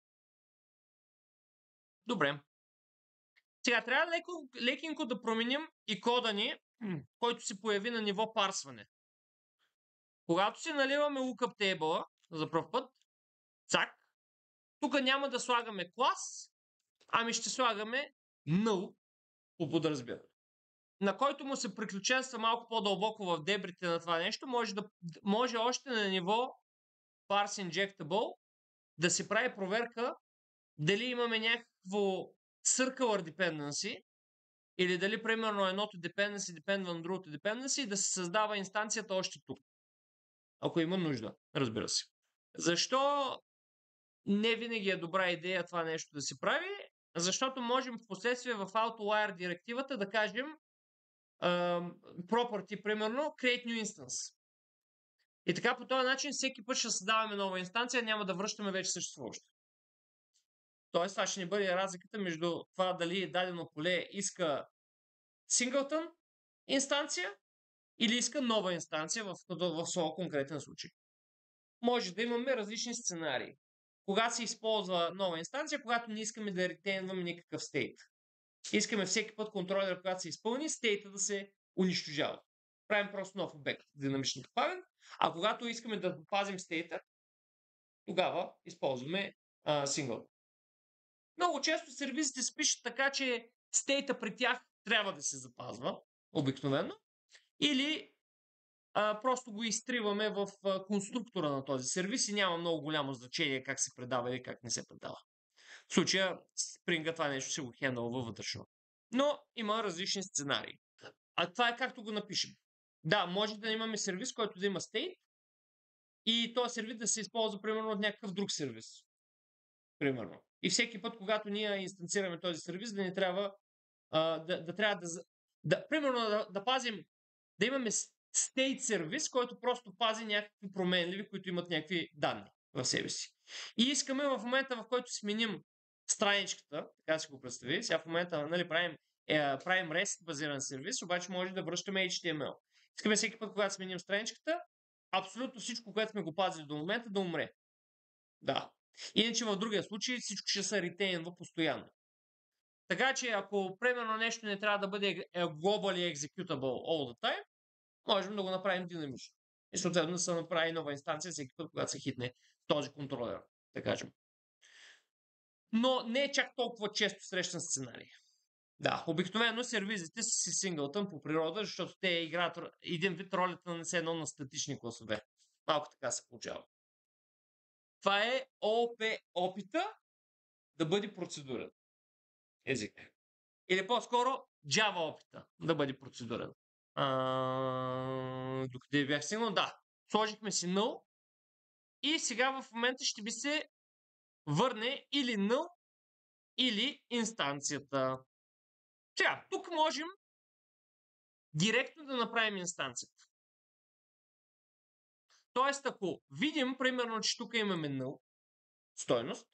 Добре. Сега трябва лекенько да променим и кода ни, който се появи на ниво парсване. Когато си наливаме lookup table за пръв път, цак, тук няма да слагаме клас, ами ще слагаме null по подразбиране. на който му се приключенства малко по-дълбоко в дебрите на това нещо, може още на ниво parse injectable да се прави проверка дали имаме някакво circular dependency или дали примерно едното dependency депендва на другото dependency и да се създава инстанцията още тук. Ако има нужда, разбира се. Защо не винаги е добра идея това нещо да се прави? Защото можем в последствие в OutLier директивата да кажем property, примерно, create new instance. И така по този начин всеки път ще създаваме нова инстанция, няма да връщаме вече съществуващо. Тоест, това ще ни бъде разликата между това дали дадено поле иска singleton инстанция или иска нова инстанция в своя конкретен случай. Може да имаме различни сценарии. Кога се използва нова инстанция, когато не искаме да ретейнваме никакъв стейт. Искаме всеки път контролер, когато се изпълни, стейта да се унищожава. Правим просто нов обект, динамично добавен, а когато искаме да запазим стейта, тогава използваме single. Много често сервизите се пишат така, че стейта при тях трябва да се запазва, обикновено, или просто го изтриваме в конструктора на този сервис и няма много голямо значение как се предава или как не се предава. В случая Spring това нещо се го хендълва вътрешно. Но има различни сценарии. А това е както го напишем. Да, може да имаме сервис, който да има state и този сервис да се използва примерно от някакъв друг сервис. Примерно. И всеки път, когато ние инстанцираме този сервис, да ни трябва примерно да пазим, да имаме state сервис, който просто пази някакви променливи, които имат някакви данни в себе си. И искаме в момента, в който сменим страничката, така си го представи, сега в момента правим REST базиран сервис, обаче може да връщаме HTML. Искаме всеки път, когато сменим страничката, абсолютно всичко, което сме го пазили до момента, да умре. Да. Иначе в другия случай всичко ще се ретейнва постоянно. Така че ако примерно нещо не трябва да бъде globally executable all the time, можем да го направим динамично. И съответно да се направи нова инстанция всеки път, когато се хитне този контролер, да кажем. Но не е чак толкова често срещан сценарий. Да, обикновено сервизите са си синглтън по природа, защото те играят един вид ролята на едно на статични класове. Малко така се получава. Това е ООП опита да бъде процедурен език. Или по-скоро Java опита да бъде процедурен. Докъде бях стигнал? Да. Сложихме си null и сега в момента ще би се върне или null, или инстанцията. Сега, тук можем директно да направим инстанцията. Тоест, ако видим, примерно, че тук имаме null стойност,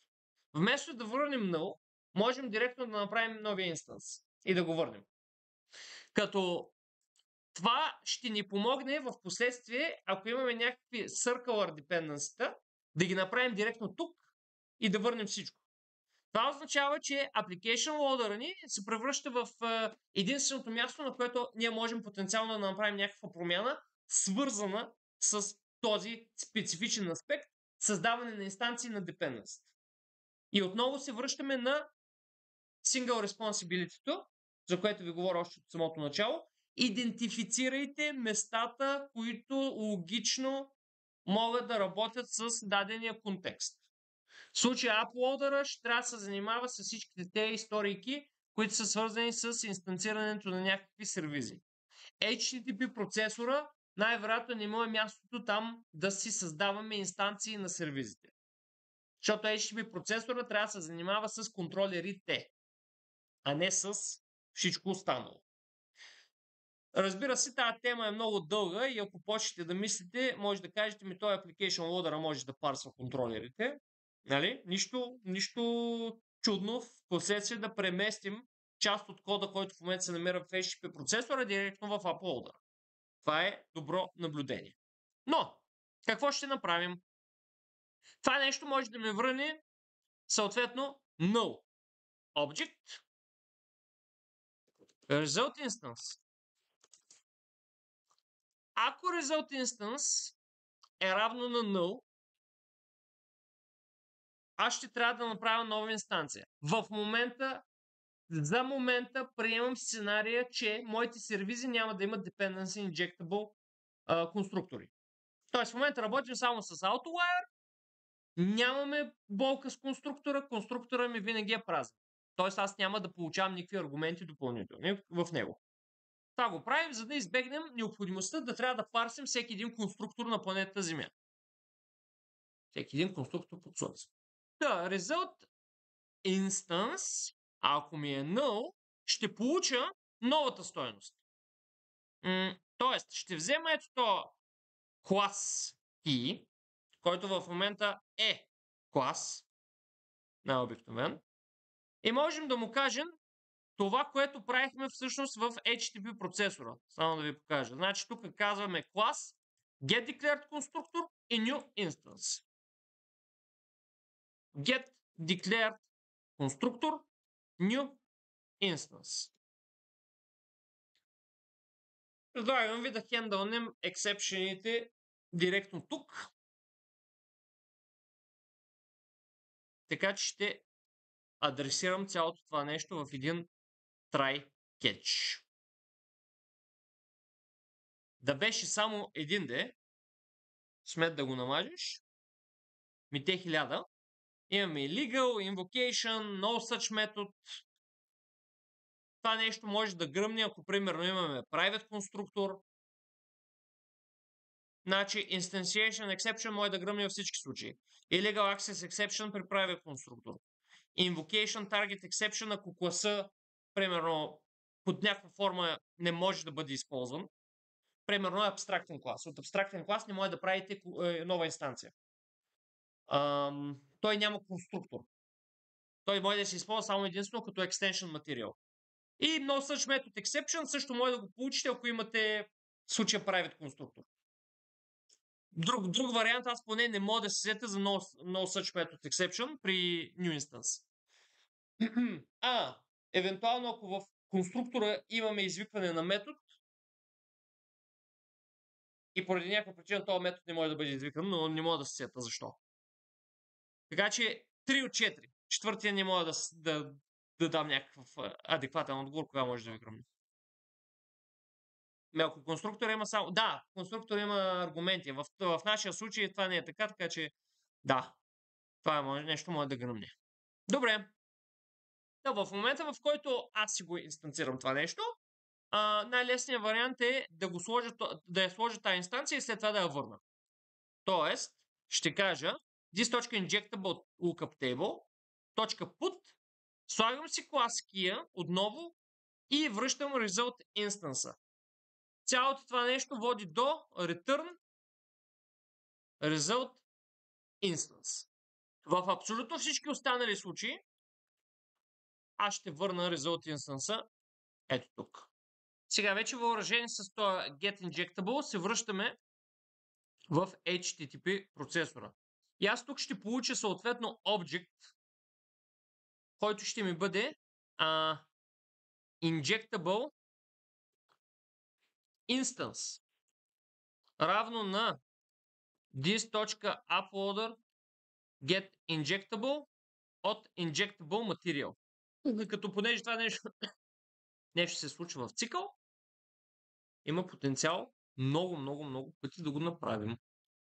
вместо да върнем null, можем директно да направим новия инстанс и да го върнем. Като това ще ни помогне в последствие, ако имаме някакви circular dependency, да ги направим директно тук и да върнем всичко. Това означава, че application loader ни се превръща в единственото място, на което ние можем потенциално да направим някаква промяна, свързана с този специфичен аспект, създаване на инстанции на dependency. И отново се връщаме на single responsibility, за което ви говоря още от самото начало. Идентифицирайте местата, които логично могат да работят с дадения контекст. В случая uploader ще трябва да се занимава с всичките тези историйки, които са свързани с инстанцирането на някакви сервизи. HTTP процесора най-вероятно не му е мястото там да си създаваме инстанции на сервизите. Защото HTTP процесора трябва да се занимава с контролерите, а не с всичко останало. Разбира се, тази тема е много дълга и ако почнете да мислите, може да кажете ми, този application loader може да парсва контролерите. Нали? Нищо чудно в последствие да преместим част от кода, който в момента се намира в HTTP процесора, директно в uploader. Това е добро наблюдение. Но, какво ще направим? Това нещо може да ми върне съответно null object result instance. Ако result instance е равно на null, аз ще трябва да направя нова инстанция. В момента За момента приемам сценария, че моите сервизи няма да имат Dependency Injectable конструктори. Тоест в момента работим само с AutoWire, нямаме болка с конструктора, конструктора ми винаги е празен. Тоест аз няма да получавам никакви аргументи допълнителни в него. Това го правим, за да избегнем необходимостта да трябва да парсим всеки един конструктор на планетата Земя. Всеки един конструктор под Слънце. Да, result instance, ако ми е null, ще получа новата стойност. Тоест, ще взема ето то клас key, който в момента е клас, най-обикновен, и можем да му кажем това, което правихме всъщност в HTTP процесора. Само да ви покажа. Значи тук казваме клас, getDeclared constructor и new instance. getDeclared constructor, new instance. Предлагам ви да хендълнем ексепшените директно тук. Така че ще адресирам цялото това нещо в един try catch. Да беше само един де, смет да го намажеш, ми те 1000. Имаме legal, invocation, no such метод. Това нещо може да гръмне, ако примерно имаме private конструктор. Значи instantiation exception може да гръмне във всички случаи. Illegal access exception при private конструктор. Invocation target exception, ако класа, примерно, под някаква форма не може да бъде използван. Примерно абстрактен клас. От абстрактен клас не може да правите нова инстанция. Той няма конструктор. Той може да се използва само единствено като extension материал. И no such method exception също може да го получите, ако имате в случая private конструктор. Друг вариант, аз поне не мога да се сета за no such method exception при new instance. Евентуално ако в конструктора имаме извикване на метод и поради някаква причина този метод не може да бъде извикан, но не мога да се сета защо. Така че 3 от 4. Четвъртия не мога да дам някакъв адекватен отговор, кога може да ви гръмне. Ако конструктор има само... Да, конструктор има аргументи. В нашия случай това не е така че да, това нещо може да гръмне. Добре. В момента, в който аз си го инстанцирам това нещо, най-лесният вариант е да я сложа тази инстанция и след това да я върна. Тоест, ще кажа this.injectable lookup table, .put, слагам си клас key отново и връщам result instance. Цялото това нещо води до return result instance. В абсолютно всички останали случаи аз ще върна result instance ето тук. Сега вече въоръжени с този get injectable се връщаме в HTTP процесора. И аз тук ще получа съответно object, който ще ми бъде injectable instance равно на this.uploader get injectable от injectable material. Като понеже това нещо се случва в цикъл, има потенциал много пъти да го направим.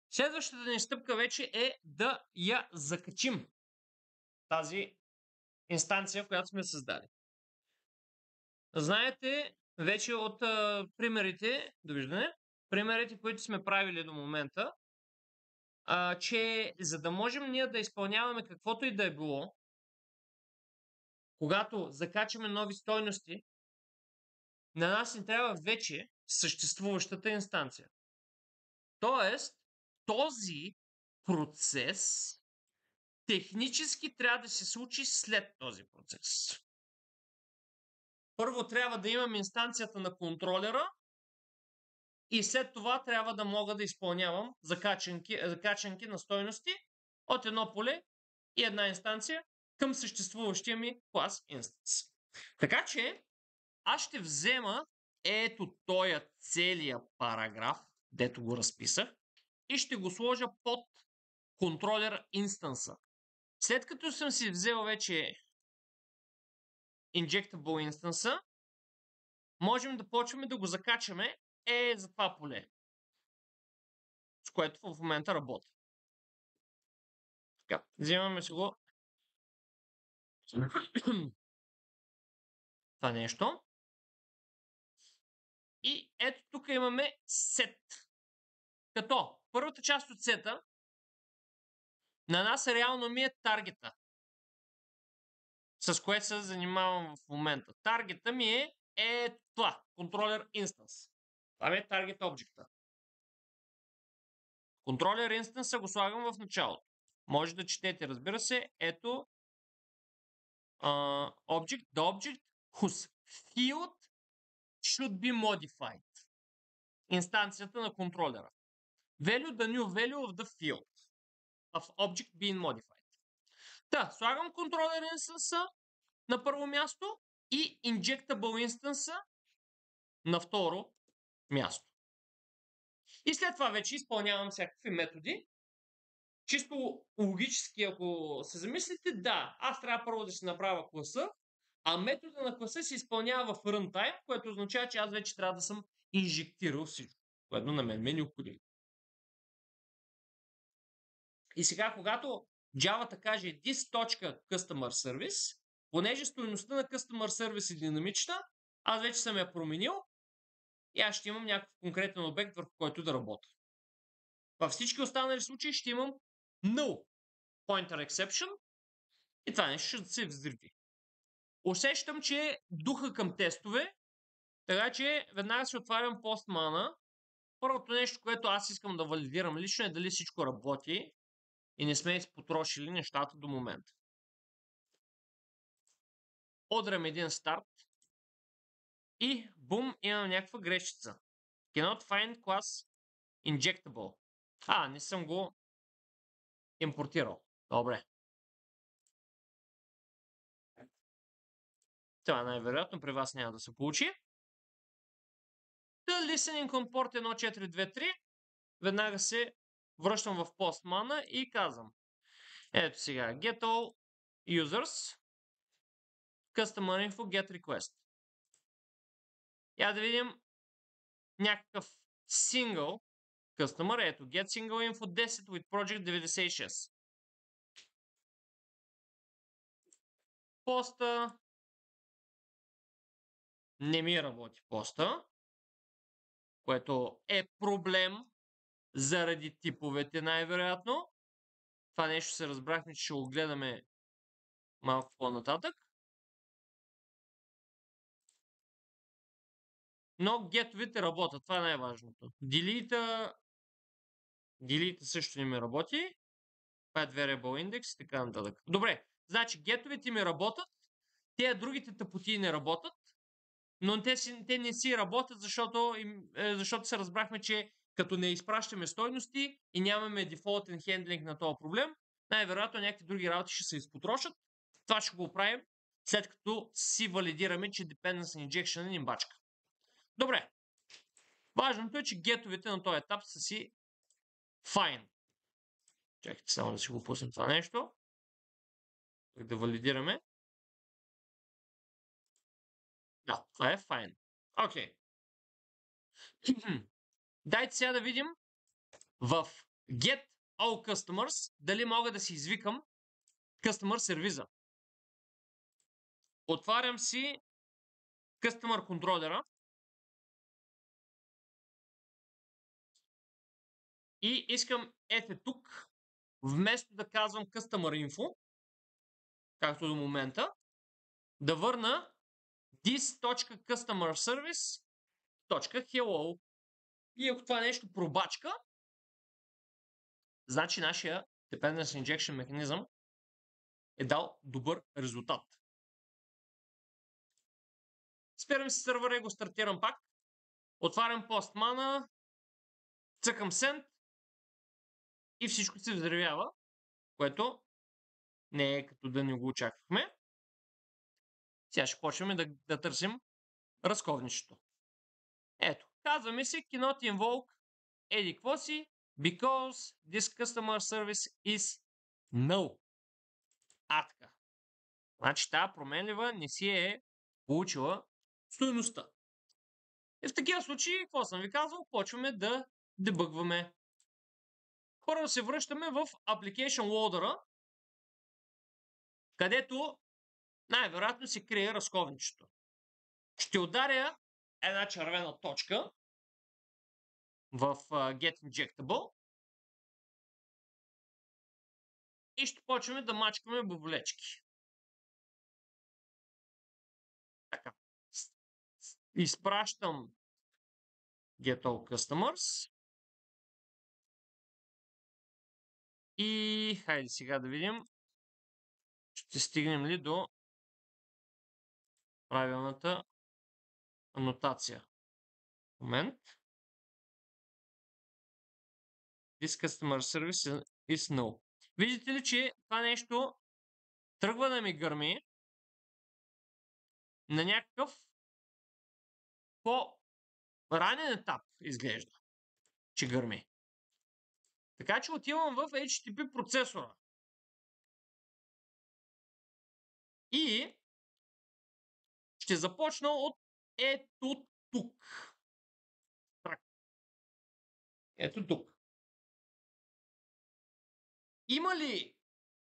Следващата ни стъпка вече е да я закачим. Тази инстанция, която сме създали. Знаете вече от примерите, довиждане, примерите, които сме правили до момента, че за да можем ние да изпълняваме каквото и да е било, когато закачаме нови стойности, на нас ни трябва вече съществуващата инстанция. Тоест, този процес технически трябва да се случи след този процес. Първо трябва да имам инстанцията на контролера и след това трябва да мога да изпълнявам закачанки на стойности от едно поле и една инстанция към съществуващия ми клас instance. Така че аз ще взема ето този целия параграф, дето го разписах, и ще го сложа под контролер инстанса. След като съм си взел вече injectable instance, можем да почваме да го закачаме за това поле, с което в момента работи. Така, взимаме си го това нещо. И ето тук имаме set. Като първата част от сета на нас реално ми е таргета, с което се занимавам в момента. Таргета ми е това. Controller Instance. Това ми е Target Object. Controller Instance го слагам в началото. Може да четете, разбира се. Ето Object, the object whose field should be modified. Инстанцията на контролера. Value the new value of the field of object being modified. Та, слагам controller instance на първо място и injectable instance на второ място. И след това вече изпълнявам всякакви методи. Чисто логически, ако се замислите, да, аз трябва първо да си направя класа, а метода на класа се изпълнява в runtime, което означава, че аз вече трябва да съм инжектирал всичко, което на мен ме е необходимо. И сега, когато Java каже this.customer service, понеже стойността на customer service е динамична, аз вече съм я променил и аз ще имам някакъв конкретен обект, върху който да работя. Във всички останали случаи ще имам null pointer exception и това нещо ще се взриви. Усещам, че е духа към тестове, така че веднага си отварям Postman. Първото нещо, което аз искам да валидирам лично е дали всичко работи и не сме изпотрошили нещата до момента. Удрям един старт и бум, имам някаква грешица. Cannot find class injectable. Не съм го импортирал. Добре. Това най-вероятно при вас няма да се получи. The listening on port 1423. Веднага се връщам в Postman и казвам. Ето сега. Get all users. Customer info get request. Я да видим някакъв single customer. Ето get single info 10 with project 96. Поста. Не ми работи поста, което е проблем заради типовете най-вероятно. Това нещо се разбрахме, че ще го гледаме малко по-нататък. Но гетовете работят. Това е най-важното. Delete също не ми работи. Това е variable index и така нататък. Добре, значи гетовете ми работят. Те другите тъпоти не работят. Но те не си работят, защото се разбрахме, че като не изпращаме стойности и нямаме дефолтен хендлинг на този проблем, най-вероятно някакви други работи ще се изпотрошат. Това ще го правим след като си валидираме, че Dependency Injection е нимбачка. Добре. Важното е, че гетовете на този етап са си fine. Чакайте само да си го пуснем това нещо. Да валидираме. Да, това е fine. Окей. Дайте сега да видим в Get All Customers дали мога да си извикам Customer сервиза. Отварям си Customer контролера и искам ето тук, вместо да казвам Customer Info, както до момента, да върна this.customerservice.hello. И ако това нещо пробачка, значи нашия Dependency Injection механизъм е дал добър резултат. Спирам си сървъра и го стартирам пак. Отварям Postman, цъкам Send и всичко се взривява, което не е като да не го очаквахме. Сега ще почваме да търсим разковничето. Ето, казваме си cannot invoke еди какво си because this customer service is null. Така. Значи тази променлива не си е получила стойността. И в такива случаи, какво съм ви казал, почваме да дебъгваме. Първо се връщаме в Application Loader, където най-вероятно се крие разковничето. Ще ударя една червена точка в Get Injectable и ще почваме да мачкаме боболечки. Така. Изпращам Get All Customers и хайде сега да видим, ще стигнем ли до правилната анотация. Момент. This customer service is no. Виждате ли, че това нещо тръгва да ми гърми на някакъв по-ранен етап, изглежда, че гърми. Така че отивам в HTTP процесора. И ще започна от ето тук. Ето тук. Има ли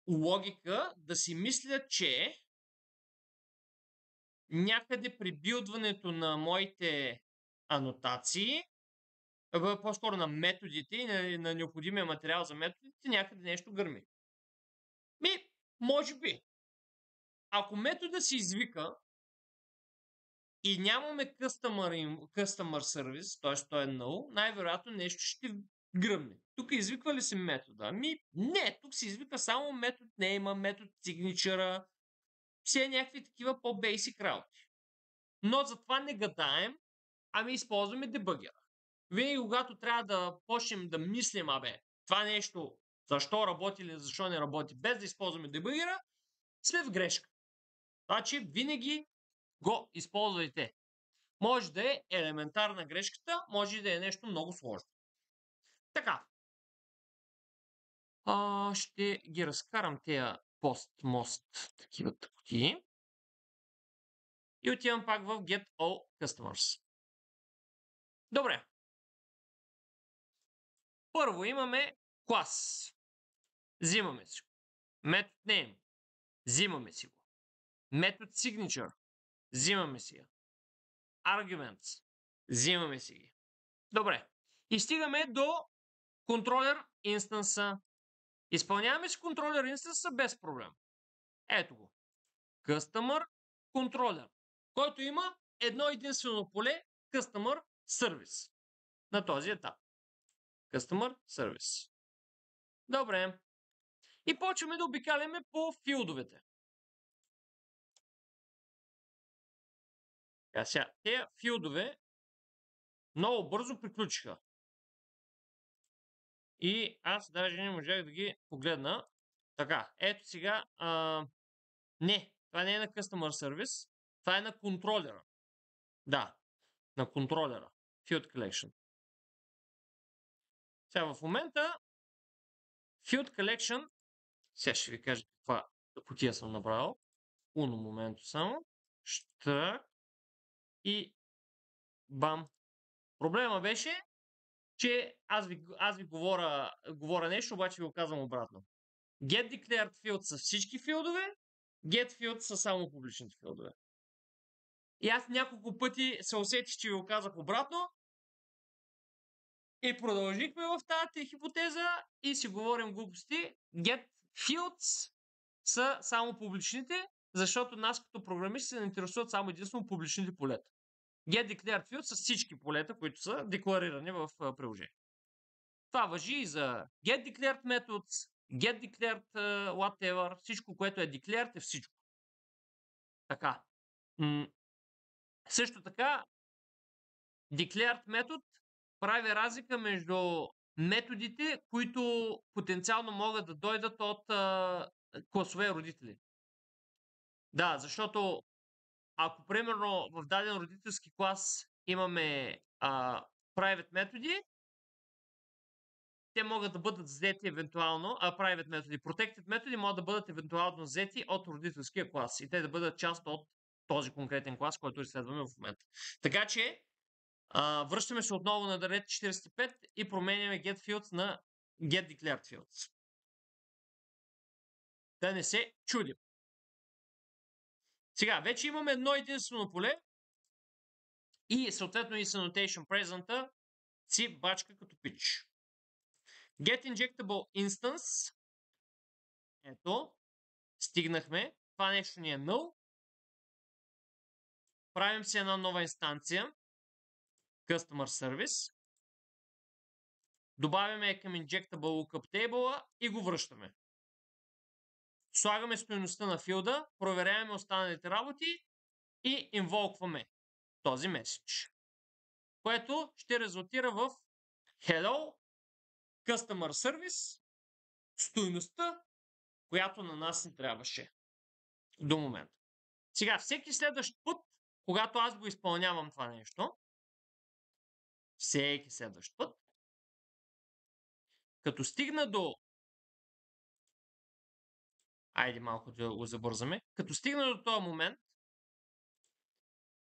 логика да си мисля, че някъде при билдването на моите анотации, по-скоро на методите и на необходимия материал за методите, някъде нещо гърми? Може би. Ако метода се извика и нямаме customer service, т.е. той е null, най-вероятно нещо ще гръмне. Тук извиква ли се метода? Не, тук се извика само метод name, метод signature, все някакви такива по-бейсик работи. Но затова не гадаем, ами използваме дебъгера. Винаги, когато трябва да почнем да мислим, това нещо, защо работи или защо не работи, без да използваме дебъгера, сме в грешка. Значи винаги го използвайте. Може да е елементарна грешката, може да е нещо много сложно. Така. Ще ги разкарам тези пост-мост такива тъпоти. И отивам пак в Get All Customers. Добре. Първо имаме клас. Взимаме си го. Метод name. Взимаме си го. Метод signature. Взимаме си я. Arguments. Взимаме си ги. Добре. И стигаме до контролер инстанса. Изпълняваме си контролер инстанса без проблем. Ето го. Customer Controller, който има едно единствено поле Customer Service на този етап. Customer Service. Добре. И почваме да обикаляме по филдовете. Сега, тези филдове много бързо приключиха. И аз даже не можах да ги погледна. Така, ето сега. Не, това не е на Customer Service. Това е на контролера. Да, на контролера. Field Collection. Сега в момента Field Collection, сега ще ви кажа каква кутия съм направил. Уно моменто само. Штък. И бам. Проблема беше, че аз ви говоря нещо, обаче ви го казвам обратно. Get Declared Field са всички филдове, Get Field са само публичните филдове. И аз няколко пъти се усетих, че ви го казах обратно. И продължихме в тази хипотеза и си говорим глупости. Get Fields са само публичните, защото нас като програмисти се интересуват само единствено публичните полета. Get Declared Fields са всички полета, които са декларирани в приложение. Това важи и за Get Declared Methods, Get Declared whatever, всичко, което е declared е всичко. Така. Също така, Declared метод прави разлика между методите, които потенциално могат да дойдат от класове родители. Да, защото ако примерно в даден родителски клас имаме private методи, те могат да бъдат взети евентуално, private методи, protected методи могат да бъдат евентуално взети от родителския клас и те да бъдат част от този конкретен клас, който изследваме в момента. Така че, връщаме се отново на red 45 и променяме get fields на get declared fields. Да не се чудим. Сега, вече имаме едно единствено поле и съответно и annotation present си бачка като пич. Get injectable instance. Ето, стигнахме. Това нещо ни е null. Правим си една нова инстанция. Customer Service. Добавяме към Injectable Lookup Table и го връщаме. Слагаме стойността на филда, проверяваме останалите работи и инволкваме този меседж. Което ще резултира в Hello Customer Service стойността, която на нас ни трябваше до момента. Сега, всеки следващ път, когато аз го изпълнявам това нещо, всеки следващ път, като стигна до... Айде малко да го забързаме. Като стигна до този момент,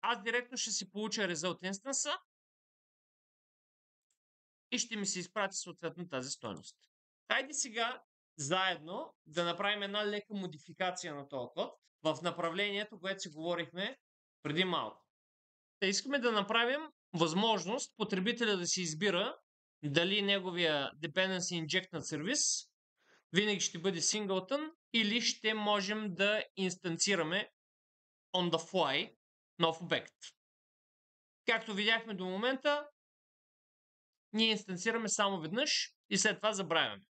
аз директно ще си получа Result Instance и ще ми се изпрати съответно тази стойност. Хайде сега заедно да направим една лека модификация на този код в направлението, което си говорихме преди малко. Да искаме да направим възможност потребителя да си избира дали неговия Dependency Injected Service винаги ще бъде singleton или ще можем да инстанцираме on the fly нов обект. Както видяхме до момента, ние инстанцираме само веднъж и след това забравяме.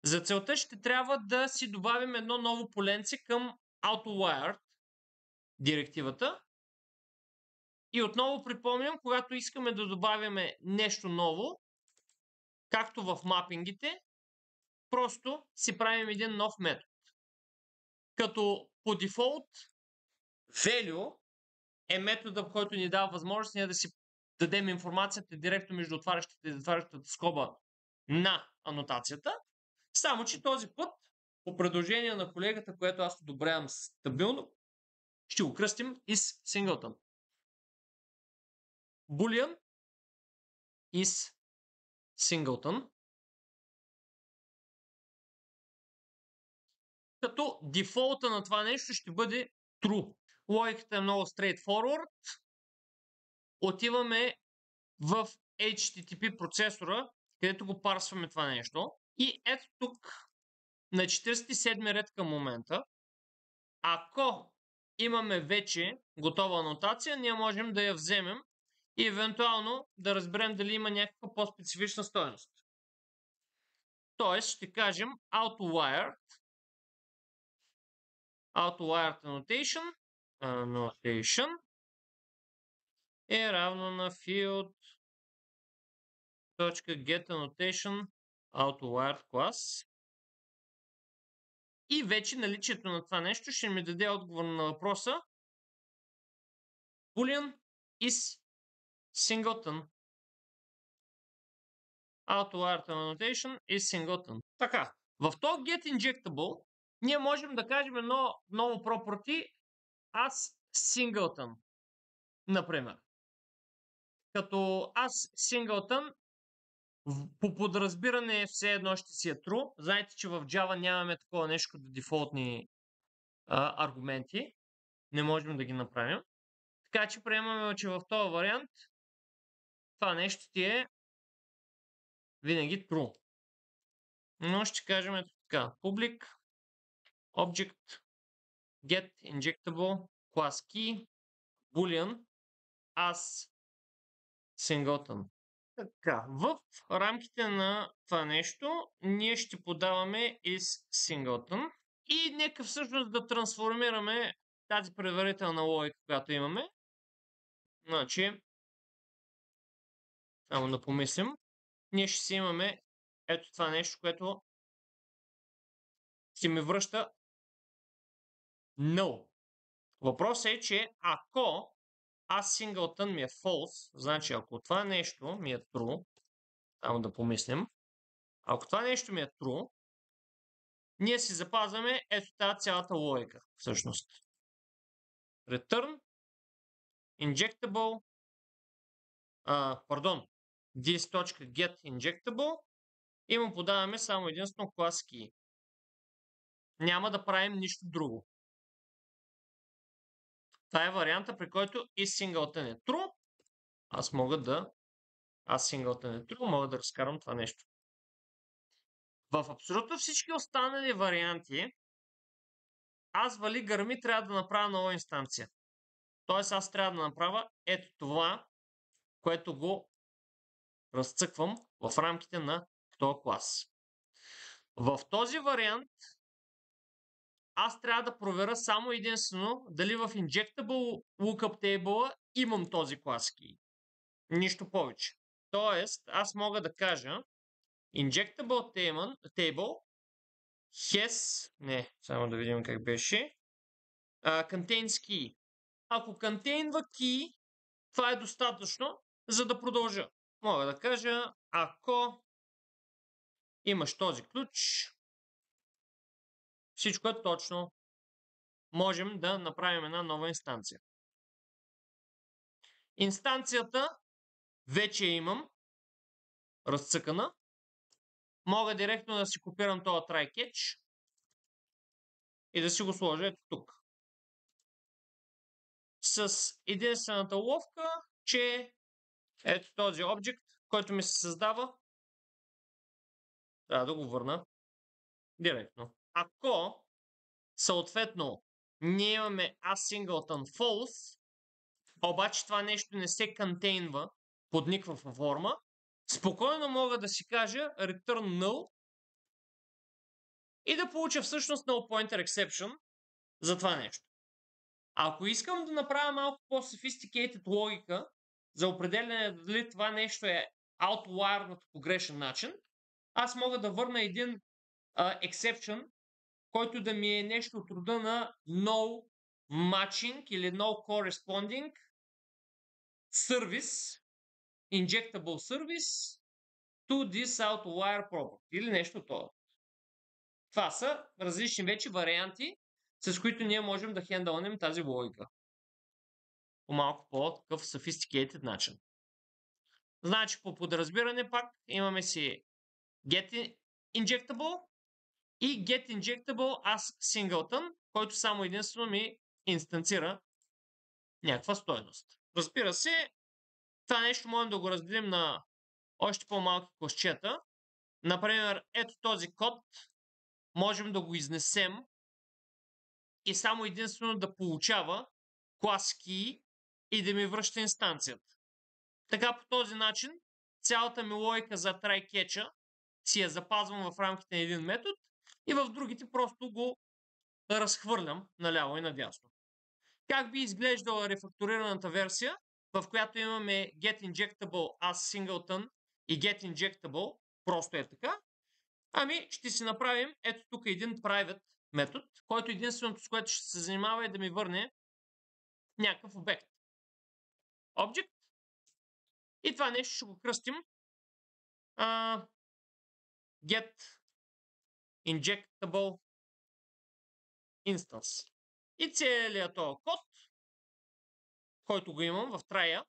За целта ще трябва да си добавим едно ново поленце към AutoWired директивата. И отново припомням, когато искаме да добавяме нещо ново, както в мапингите, просто си правим един нов метод. Като по дефолт value е методът, който ни дава възможност ние да си дадем информацията директно между отварящата и затварящата скоба на анотацията. Само че този път, по предложение на колегата, което аз одобрявам стабилно, ще го кръстим is singleton. Boolean is singleton. Като дефолта на това нещо ще бъде true. Логиката е много straightforward. Отиваме в HTTP процесора, където го парсваме това нещо. И ето тук, на 47 ред към момента, ако имаме вече готова анотация, ние можем да я вземем и евентуално да разберем дали има някаква по-специфична стойност. Тоест ще кажем AutoWired annotation е равно на field.getAnnotation AutoWired клас. И вече наличието на това нещо ще ми даде отговор на въпроса Boolean is singleton. AutoWired annotation is singleton. Така, в този getInjectable ние можем да кажем едно ново property as singleton, например. Като as singleton по подразбиране все едно ще си е true. Знаете, че в Java нямаме такова нещо като дефолтни аргументи. Не можем да ги направим. Така че приемаме, че в този вариант това нещо ти е винаги true. Но ще кажем ето така. Public object get injectable class key boolean as singleton. Така, в рамките на това нещо ние ще подаваме is singleton и нека всъщност да трансформираме тази предварителна логика, която имаме. Значи, само да помислим, ние ще си имаме ето това нещо, което ще ми връща null. Въпросът е, че ако аз singleton ми е false, значи ако това нещо ми е true, Само да помислим. Ако това нещо ми е true, ние си запазваме ето тази цялата логика, всъщност. Return, injectable, this.get injectable и му подаваме само единствено клас key. Няма да правим нищо друго. Това е варианта, при който isSingleton е true. Singleton е true, мога да разкарам това нещо. В абсолютно всички останали варианти, аз вали гърми трябва да направя нова инстанция. Тоест аз трябва да направя ето това, което го разцъквам в рамките на този клас. В този вариант аз трябва да проверя само единствено дали в Injectable Lookup Table имам този клас key. Нищо повече. Тоест, аз мога да кажа Injectable Table has, само да видим как беше, contains key. Ако containва key, това е достатъчно, за да продължа. Мога да кажа, ако имаш този ключ, всичко е точно. Можем да направим една нова инстанция. Инстанцията вече имам разцъкана. Мога директно да си копирам този try catch и да си го сложа ето тук. С единствената уловка, че ето този обект, който ми се създава, трябва да го върна директно. Ако съответно ние имаме asSingleton false, обаче това нещо не се контейнва под никаква форма, спокойно мога да си кажа return null и да получа всъщност null pointer exception за това нещо. Ако искам да направя малко по-sophisticated логика за определяне дали това нещо е outlier по грешен начин, аз мога да върна един exception, който да ми е нещо от рода на no matching или no corresponding service, injectable service to this outlier property или нещо това. Това са различни вече варианти, с които ние можем да хендълнем тази логика. По малко по-такъв sophisticated начин. Значи по подразбиране пак имаме си get injectable и get injectable as singleton, който само единствено ми инстанцира някаква стойност. Разбира се, това нещо можем да го разделим на още по-малки косчета. Например, ето този код можем да го изнесем и само единствено да получава клас key и да ми връща инстанцията. Така по този начин цялата ми логика за try catch си я запазвам в рамките на един метод и в другите просто го разхвърлям наляво и надясно. Как би изглеждала рефакторираната версия, в която имаме get injectable as singleton и get injectable, просто е така? Ами ще си направим ето тук един private метод, който единственото с което ще се занимава е да ми върне някакъв обект. Object. И това нещо ще го кръстим get injectable instance. И целият този код, който го имам в трая,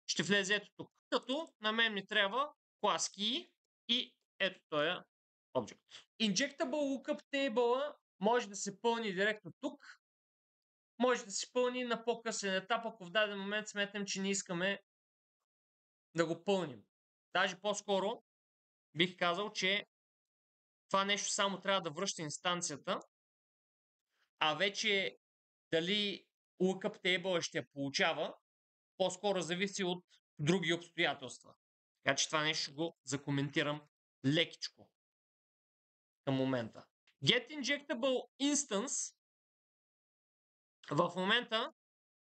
ще влезе ето тук. Като на мен ми трябва клас key и ето този object. Injectable lookup table може да се пълни директно тук. Може да се пълни на по-късен етап, ако в даден момент сметнем, че не искаме да го пълним. Даже по-скоро бих казал, че това нещо само трябва да връща инстанцията, а вече дали lookup table ще я получава, по-скоро зависи от други обстоятелства. Така че това нещо го закоментирам лекичко към момента. Get injectable instance в момента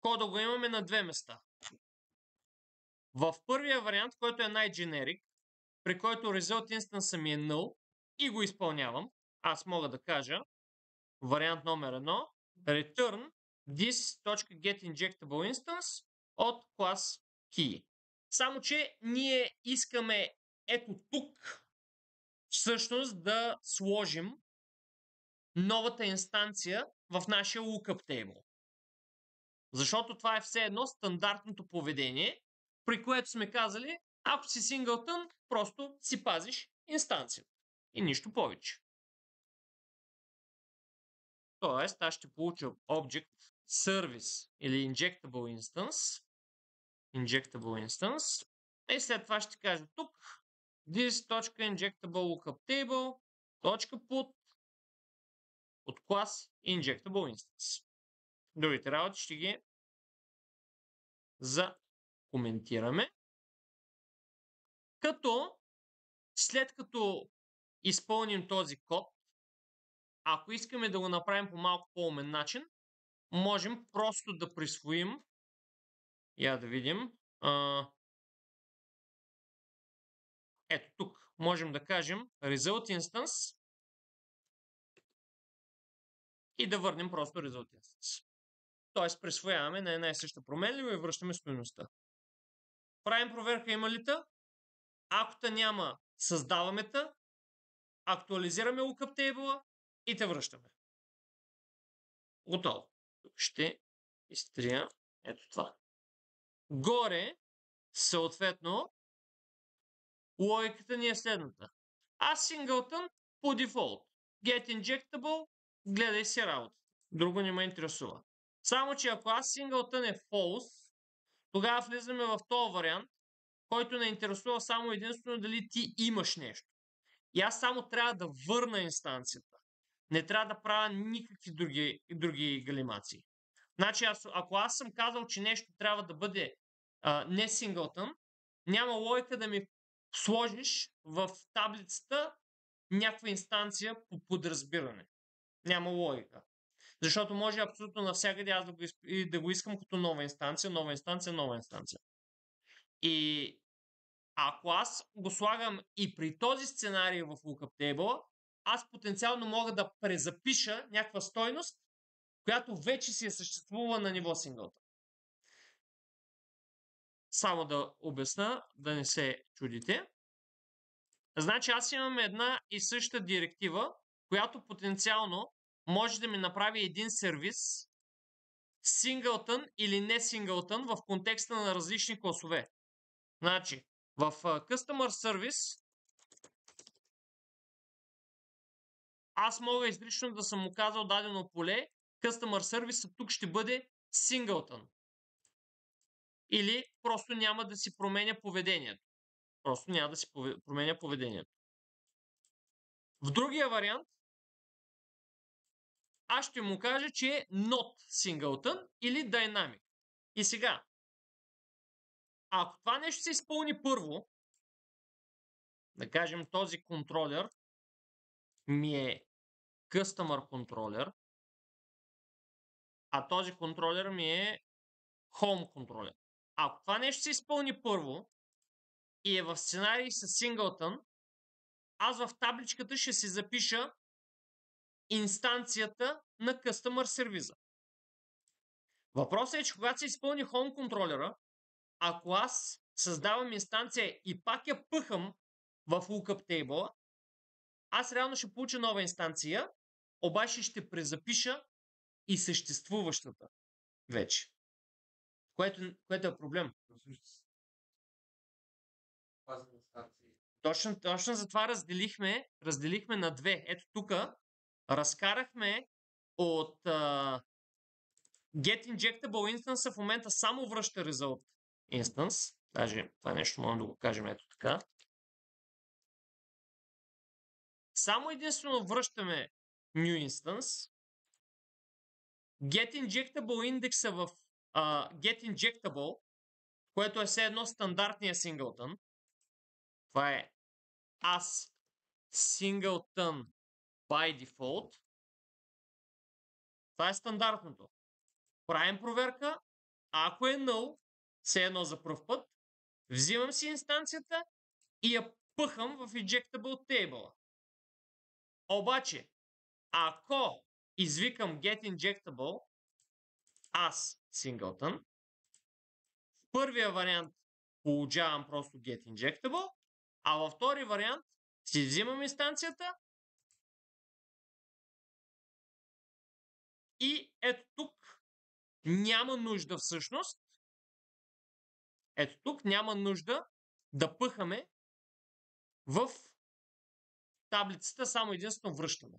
кода го имаме на две места. В първия вариант, който е най-generic, при който result instance ми е null и го изпълнявам, аз мога да кажа вариант номер 1 return this.getInjectable instance от клас key. Само че ние искаме ето тук всъщност да сложим новата инстанция в нашия lookup table. Защото това е все едно стандартното поведение, при което сме казали, ако си синглтън, просто си пазиш инстанцията. И нищо повече. Тоест, аз ще получа object service или injectable instance. И след това ще кажа тук this.injectable .put от клас injectable instance. Другите работи ще ги закоментираме. Като след като изпълним този код, ако искаме да го направим по малко по-умен начин, можем просто да присвоим, я да видим, ето тук можем да кажем result instance и да върнем просто result instance. Тоест присвояваме на една и съща променлива и връщаме стойността. Правим проверка има ли та. Ако та няма, създаваме та, актуализираме lookup table и те връщаме. Готово. Тук ще изтрия ето това. Горе, съответно, логиката ни е следната. Аз синглтън по дефолт. Get injectable, гледай си работа. Друго не ме интересува. Само, че ако аз синглтън е false, тогава влизаме в този вариант, който не интересува само единствено дали ти имаш нещо. И аз само трябва да върна инстанцията. Не трябва да правя никакви други галимации. Значи, ако аз съм казал, че нещо трябва да бъде не синглтън, няма логика да ми сложиш в таблицата някаква инстанция по подразбиране. Няма логика. Защото може абсолютно навсякъде аз да го искам като нова инстанция, нова инстанция, нова инстанция. И ако аз го слагам и при този сценарий в lookup table, аз потенциално мога да презапиша някаква стойност, която вече си е съществувала на ниво синглтън. Само да обясна, да не се чудите. Значи аз имам една и съща директива, която потенциално може да ми направи един сервис синглтън или не синглтън в контекста на различни класове. Значи, в Customer Service аз мога изрично да съм му казал дадено поле, Customer Service тук ще бъде синглтън. Или просто няма да си променя поведението. Просто няма да си променя поведението. В другия вариант аз ще му кажа, че е not singleton или dynamic. И сега, ако това нещо се изпълни първо, да кажем този контролер ми е customer контролер, а този контролер ми е home контролер. Ако това нещо се изпълни първо и е в сценарий с singleton, аз в табличката ще си запиша инстанцията на customer сервиза. Въпросът е, че когато се изпълни home контролера, ако аз създавам инстанция и пак я пъхам в lookup table, аз реално ще получа нова инстанция, обаче ще презапиша и съществуващата вече. Което е проблем. Точно за това разделихме на две. Ето тук разкарахме от Get Injectable Instance в момента само връща Result Instance. Даже това нещо можем да го кажем ето така. Само единствено връщаме New Instance. Get Injectable индекса в Get Injectable, което е все едно стандартния синглтън. Това е as singleton by default. Това е стандартното. Правим проверка. Ако е null, все едно за пръв път, взимам си инстанцията и я пъхам в Injectable Table. Обаче, ако извикам Get Injectable as Singleton, в първия вариант получавам просто get injectable, а във втори вариант си взимам инстанцията и ето тук няма нужда всъщност, ето тук няма нужда да пъхаме в таблицата, само единствено връщаме.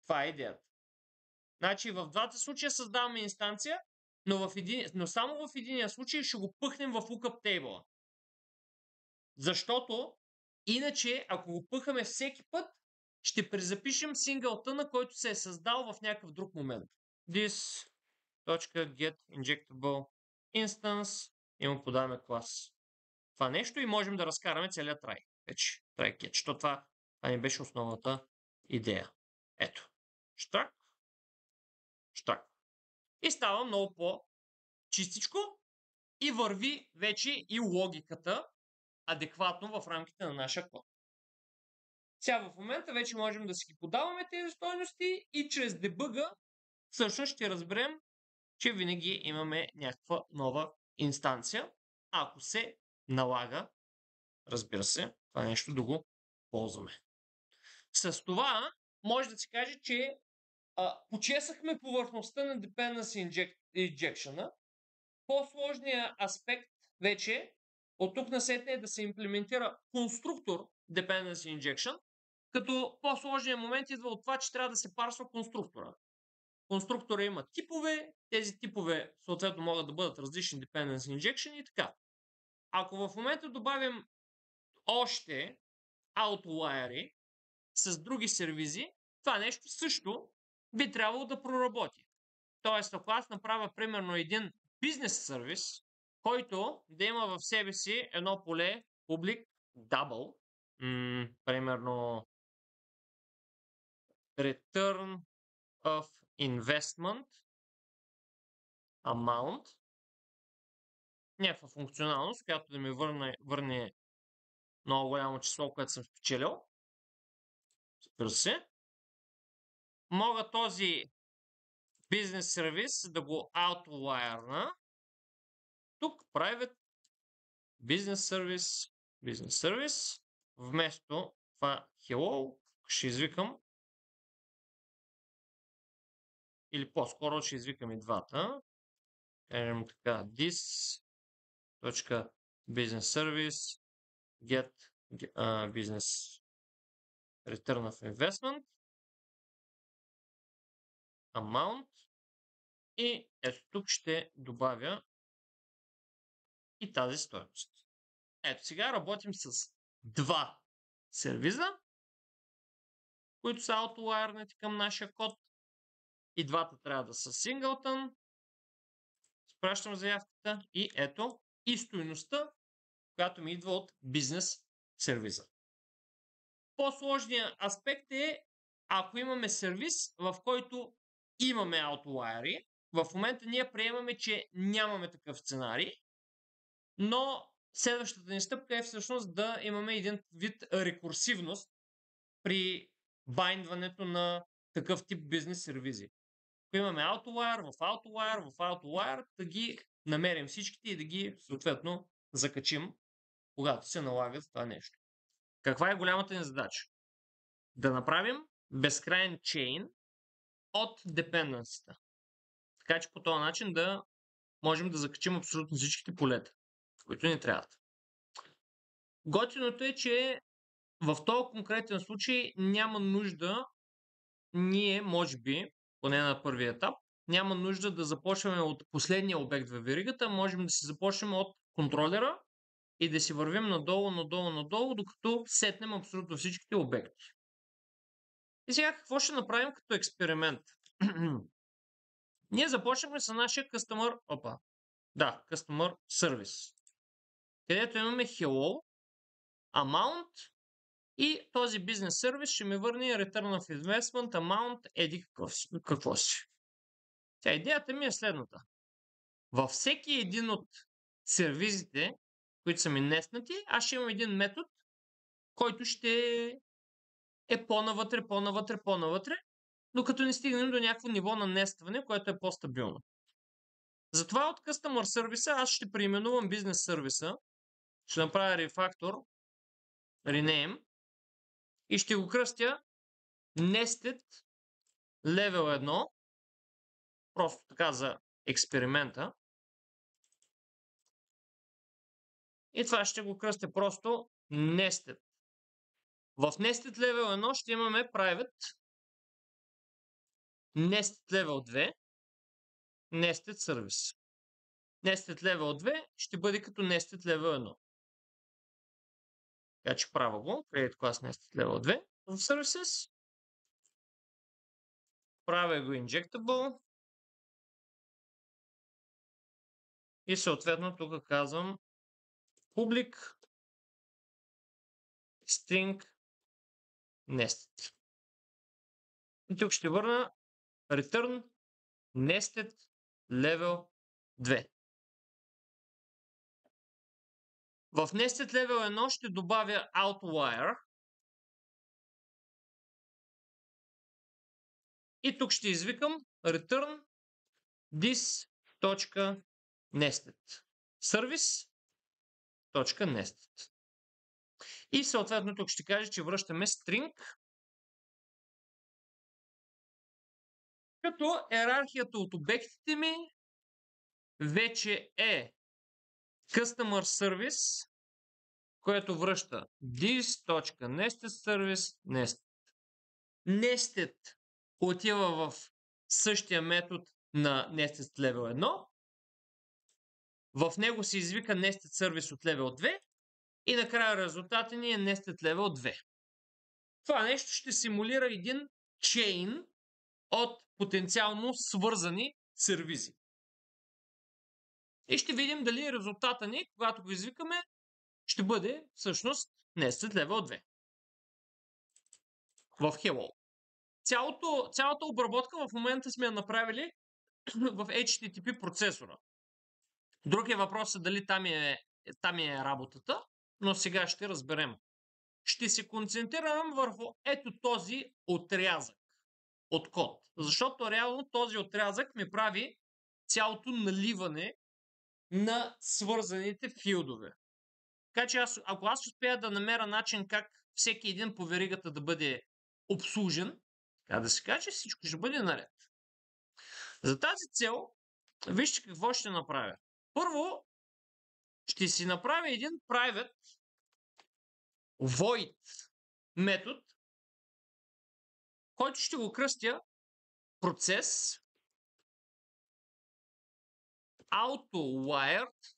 Това е идеята. Значи в двата случая създаваме инстанция, но само в единия случай ще го пъхнем в lookup table. Защото иначе, ако го пъхаме всеки път, ще презапишем синглтъна, който се е създал в някакъв друг момент. This.get injectable instance и му подаваме клас. Това нещо и можем да разкараме целият try. Вече try catch. Това не беше основната идея. Ето. Штрак. И става много по-чистичко и върви вече и логиката адекватно в рамките на нашия код. Сега в момента вече можем да си ги подаваме тези стойности и чрез дебъга всъщност ще разберем, че винаги имаме някаква нова инстанция, ако се налага, разбира се, това нещо да го ползваме. С това може да се каже, че почесахме повърхността на Dependency Injection. По-сложният аспект вече от тук насетне е да се имплементира конструктор Dependency Injection, като по-сложният момент идва от това, че трябва да се парсва конструктора. Конструктора има типове, тези типове съответно могат да бъдат различни Dependency Injection и така. Ако в момента добавим още outlier с други сервизи, това нещо също би трябвало да проработи. Тоест, ако аз направя примерно един бизнес сервис, който да има в себе си едно поле public double, примерно return of investment amount, някаква функционалност, която да ми върне много голямо число, което съм спечелил. Спира се. Мога този бизнес сервис да го outlier-на. Тук private business service, вместо това hello, ще извикам или по-скоро ще извикам и двата. Кажем така, this.business service get business return of investment amount и ето тук ще добавя и тази стойност. Ето сега работим с два сервиза, които са outlier-нати към нашия код. И двата трябва да са singleton. Спращам заявката и ето и стойността, която ми идва от бизнес сервиза. По-сложният аспект е, ако имаме сервис, в който имаме outlier, в момента ние приемаме, че нямаме такъв сценарий, но следващата ни стъпка е всъщност да имаме един вид рекурсивност при байндването на такъв тип бизнес сервизи. Ако имаме outlier, да ги намерим всичките и да ги съответно закачим, когато се налага това нещо. Каква е голямата ни задача? Да направим безкрайен чейн от депенденсите. Така че по този начин да можем да закачим абсолютно всичките полета, които ни трябват. Готиното е, че в този конкретен случай няма нужда ние, може би, поне на първия етап, няма нужда да започваме от последния обект във веригата, можем да си започнем от контролера и да си вървим надолу, докато сетнем абсолютно всичките обекти. И сега какво ще направим като експеримент? Ние започнахме с нашия customer service, където имаме hello, amount и този бизнес сервис ще ми върне return of investment amount еди какво си. Тя идеята ми е следната. Във всеки един от сервизите, които са ми неснати, аз ще имам един метод, който ще е по-навътре, докато не стигнем до някакво ниво на нестване, което е по-стабилно. Затова от Customer Service аз ще преименувам бизнес сервиса Ще направя рефактор, rename и ще го кръстя nested level 1, просто така за експеримента. И това ще го кръстя просто nested. В nested level 1 ще имаме private, nested level 2, nested service. Nested level 2 ще бъде като nested level 1. Така че правя го, create class nested level 2 в services. Правя го injectable. И съответно тук казвам public string nested. И тук ще върна return nested level 2. В nested level 1 ще добавя outlier. И тук ще извикам return this.nested. Service.nested. И съответно тук ще кажа, че връщаме string, като йерархията от обектите ми вече е customer service, което връща this.nested service nested. Nested отива в същия метод на nested level 1. В него се извика nested service от level 2 и накрая резултата ни е nested level 2. Това нещо ще симулира един chain от потенциално свързани сервизи. И ще видим дали резултата ни, когато го извикаме, ще бъде всъщност nested level 2 в Hello. Цялата обработка в момента сме я направили в HTTP процесора. Другия въпрос е дали там е работата, но сега ще разберем. Ще се концентрирам върху ето този отрязък от код. Защото реално този отрязък ми прави цялото наливане на свързаните филдове. Така че ако аз успея да намеря начин как всеки един по веригата да бъде обслужен, така да се каже, всичко ще бъде наред. За тази цел, вижте какво ще направя. Първо, ще си направя един private void метод, който ще го кръстя процес auto-wired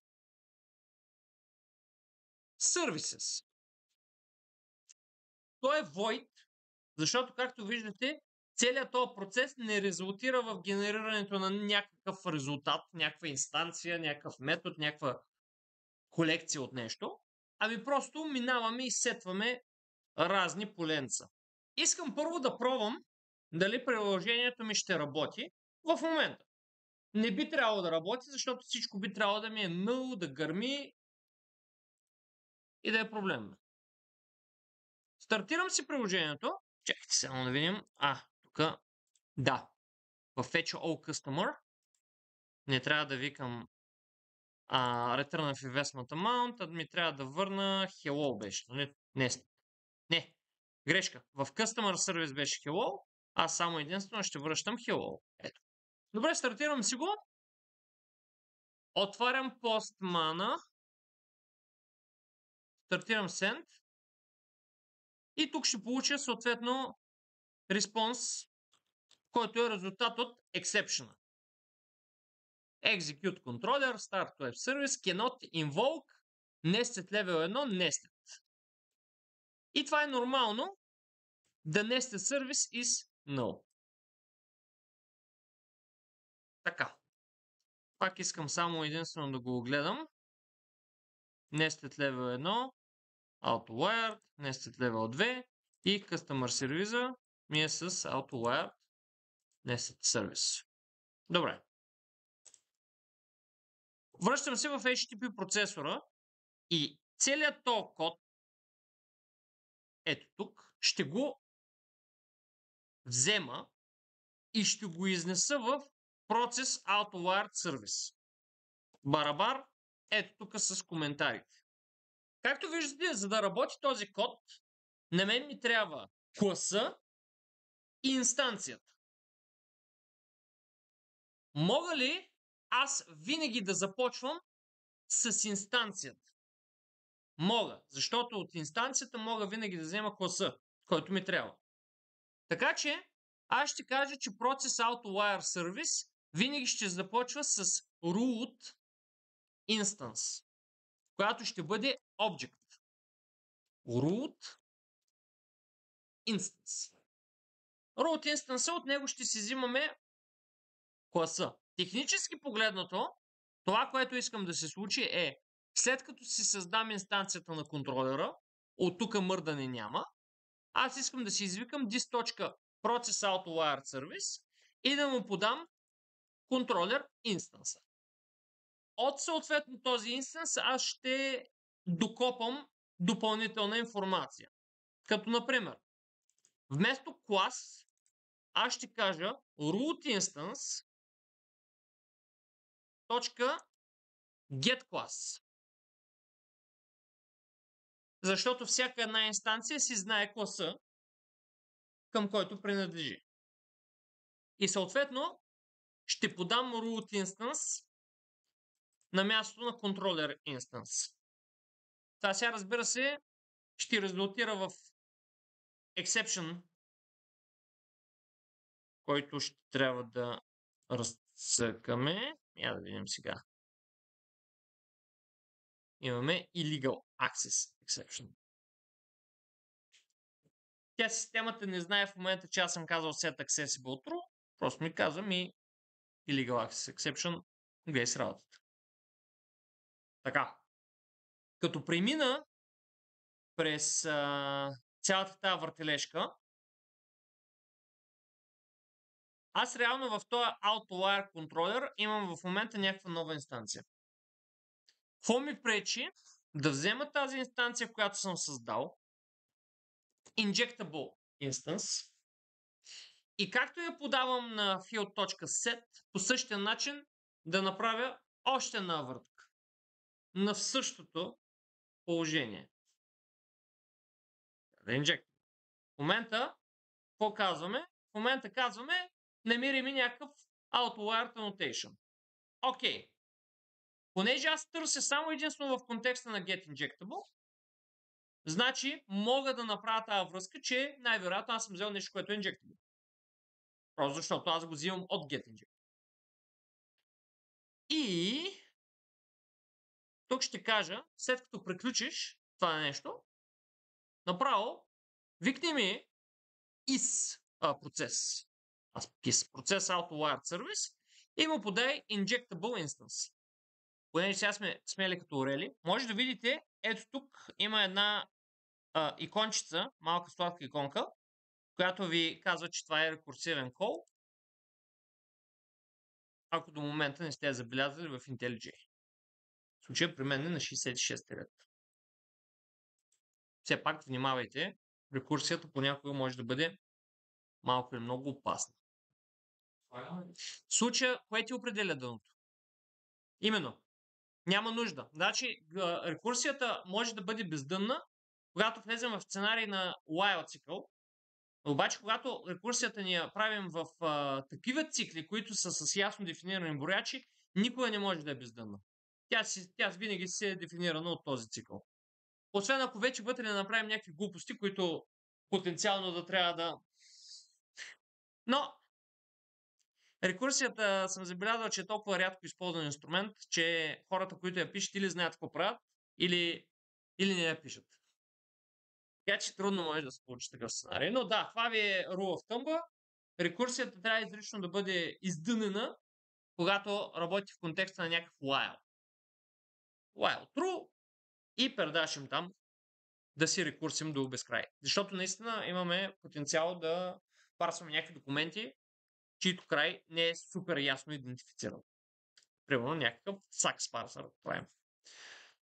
services. Той е void, защото, както виждате, целият този процес не резултира в генерирането на някакъв резултат, някаква инстанция, някакъв метод, някаква колекция от нещо, ами просто минаваме и сетваме разни поленца. Искам първо да пробвам дали приложението ми ще работи в момента. Не би трябвало да работи, защото всичко би трябвало да ми е null, да гърми и да е проблемно. Стартирам си приложението. Чакайте само да видим. Тук. Да. В Fetch All Customer не трябва да викам Return of Investment Amount, ми трябва да върна Hello беше. Не. Грешка. В Customer Service беше Hello, аз само единствено ще връщам Hello. Ето. Добре, стартирам си го. Отварям Postman. Стартирам Send. И тук ще получа съответно респонс, който е резултат от exception. Execute controller, start web service, cannot invoke nested level 1 nested. И това е нормално. The nested service is null. Така. Пак искам само единствено да го огледам. Nested level 1, AutoWired, Nested level 2 и Customer Service ми е с AutoWired Nested Service. Добре. Връщам се в HTTP процесора и целият този код, ето тук, ще го взема и ще го изнеса в Process AutoWired Service. Барабар, ето тук с коментарите. Както виждате, за да работи този код, на мен ми трябва класа и инстанцията. Мога ли аз винаги да започвам с инстанцията? Мога, защото от инстанцията мога винаги да взема класа, който ми трябва. Така че аз ще кажа, че Process Auto Wire Service винаги ще започва с root instance, която ще бъде object. Root instance. Root instance, от него ще си взимаме класа. Технически погледнато, това, което искам да се случи е, след като си създам инстанцията на контролера, от тук мърдане няма, аз искам да си извикам this.processAutoWireService и да му подам контролер инстанса. От съответно този инстанс аз ще докопам допълнителна информация. Като например, вместо клас, аз ще кажа root instance .getClass. Защото всяка една инстанция си знае класа, към който принадлежи. И съответно ще подам root instance на мястото на controller instance. Това сега, разбира се, ще резултира в exception, който ще трябва да разцъкаме. Я да видим сега. Имаме illegal access exception. Тя системата не знае в момента, че аз съм казал set accessible true. Просто ми казва illegal access exception. Гледай с работата. Така. Като премина през цялата тази въртележка, аз реално в този AutoWire контролер имам в момента някаква нова инстанция. Какво ми пречи да взема тази инстанция, която съм създал, injectable instance, и както я подавам на field.set, по същия начин да направя още една въртка на същото положение. Inject. В момента, какво казваме? В момента казваме, намери ми някакъв AutoWire annotation. Окей. Понеже аз търся само единствено в контекста на getInjectable, значи мога да направя тази връзка, че най-вероятно аз съм взел нещо, което е injectable. Просто защото аз го взимам от getInjectable. И тук ще кажа, след като приключиш това нещо, направо викни ми процес. Процес AutoWire Service и му подай Injectable Instance. Понеже сега сме смели като орели, може да видите, ето тук има една икончица, малка сладка иконка, която ви казва, че това е рекурсивен кол, ако до момента не сте забелязали в IntelliJ. В случая при мен е на 66 ред. Все пак внимавайте, рекурсията понякога може да бъде малко или много опасна. В случая, кое ти определя дъното? Именно. Няма нужда. Значи, рекурсията може да бъде бездънна, когато влезем в сценарий на while цикъл. Обаче, когато рекурсията ни я правим в такива цикли, които са с ясно дефинирани броячи, никога не може да е бездънна. Тя винаги си е дефинирана от този цикъл. Освен ако вече вътре да направим някакви глупости, които потенциално да трябва да... Но рекурсията съм забелязал, че е толкова рядко използван инструмент, че хората, които я пишат, или знаят какво правят, или не я пишат. Така че трудно може да се получи такъв сценарий. Но да, това ви е rule of thumb. Рекурсията трябва изрично да бъде издънена, когато работи в контекста на някакъв while. While true и предашим там да си рекурсим до безкрай. Защото наистина имаме потенциал да парсваме някакви документи, чието край не е супер ясно идентифициран. Примерно някакъв сакс парсър правим.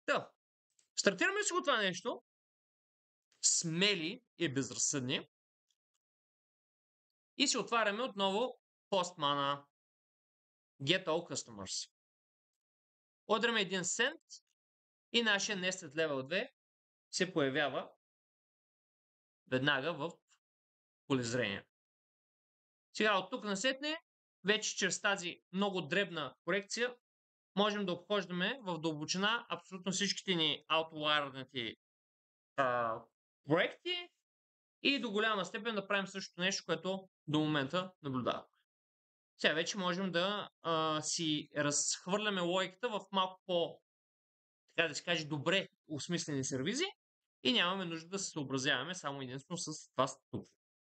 Да, стартираме си го това нещо. Смели и безразсъдни. И си отваряме отново Postman. Get all customers. Удряме един send и нашия nested level 2 се появява веднага в полезрение. Сега от тук насетне, вече чрез тази много дребна корекция, можем да обхождаме в дълбочина абсолютно всичките ни аутлайернати проекти и до голяма степен да правим същото нещо, което до момента наблюдаваме. Сега вече можем да си разхвърляме логиката в малко по, така да се каже, добре осмислени сервизи и нямаме нужда да се съобразяваме само единствено с това стъпване.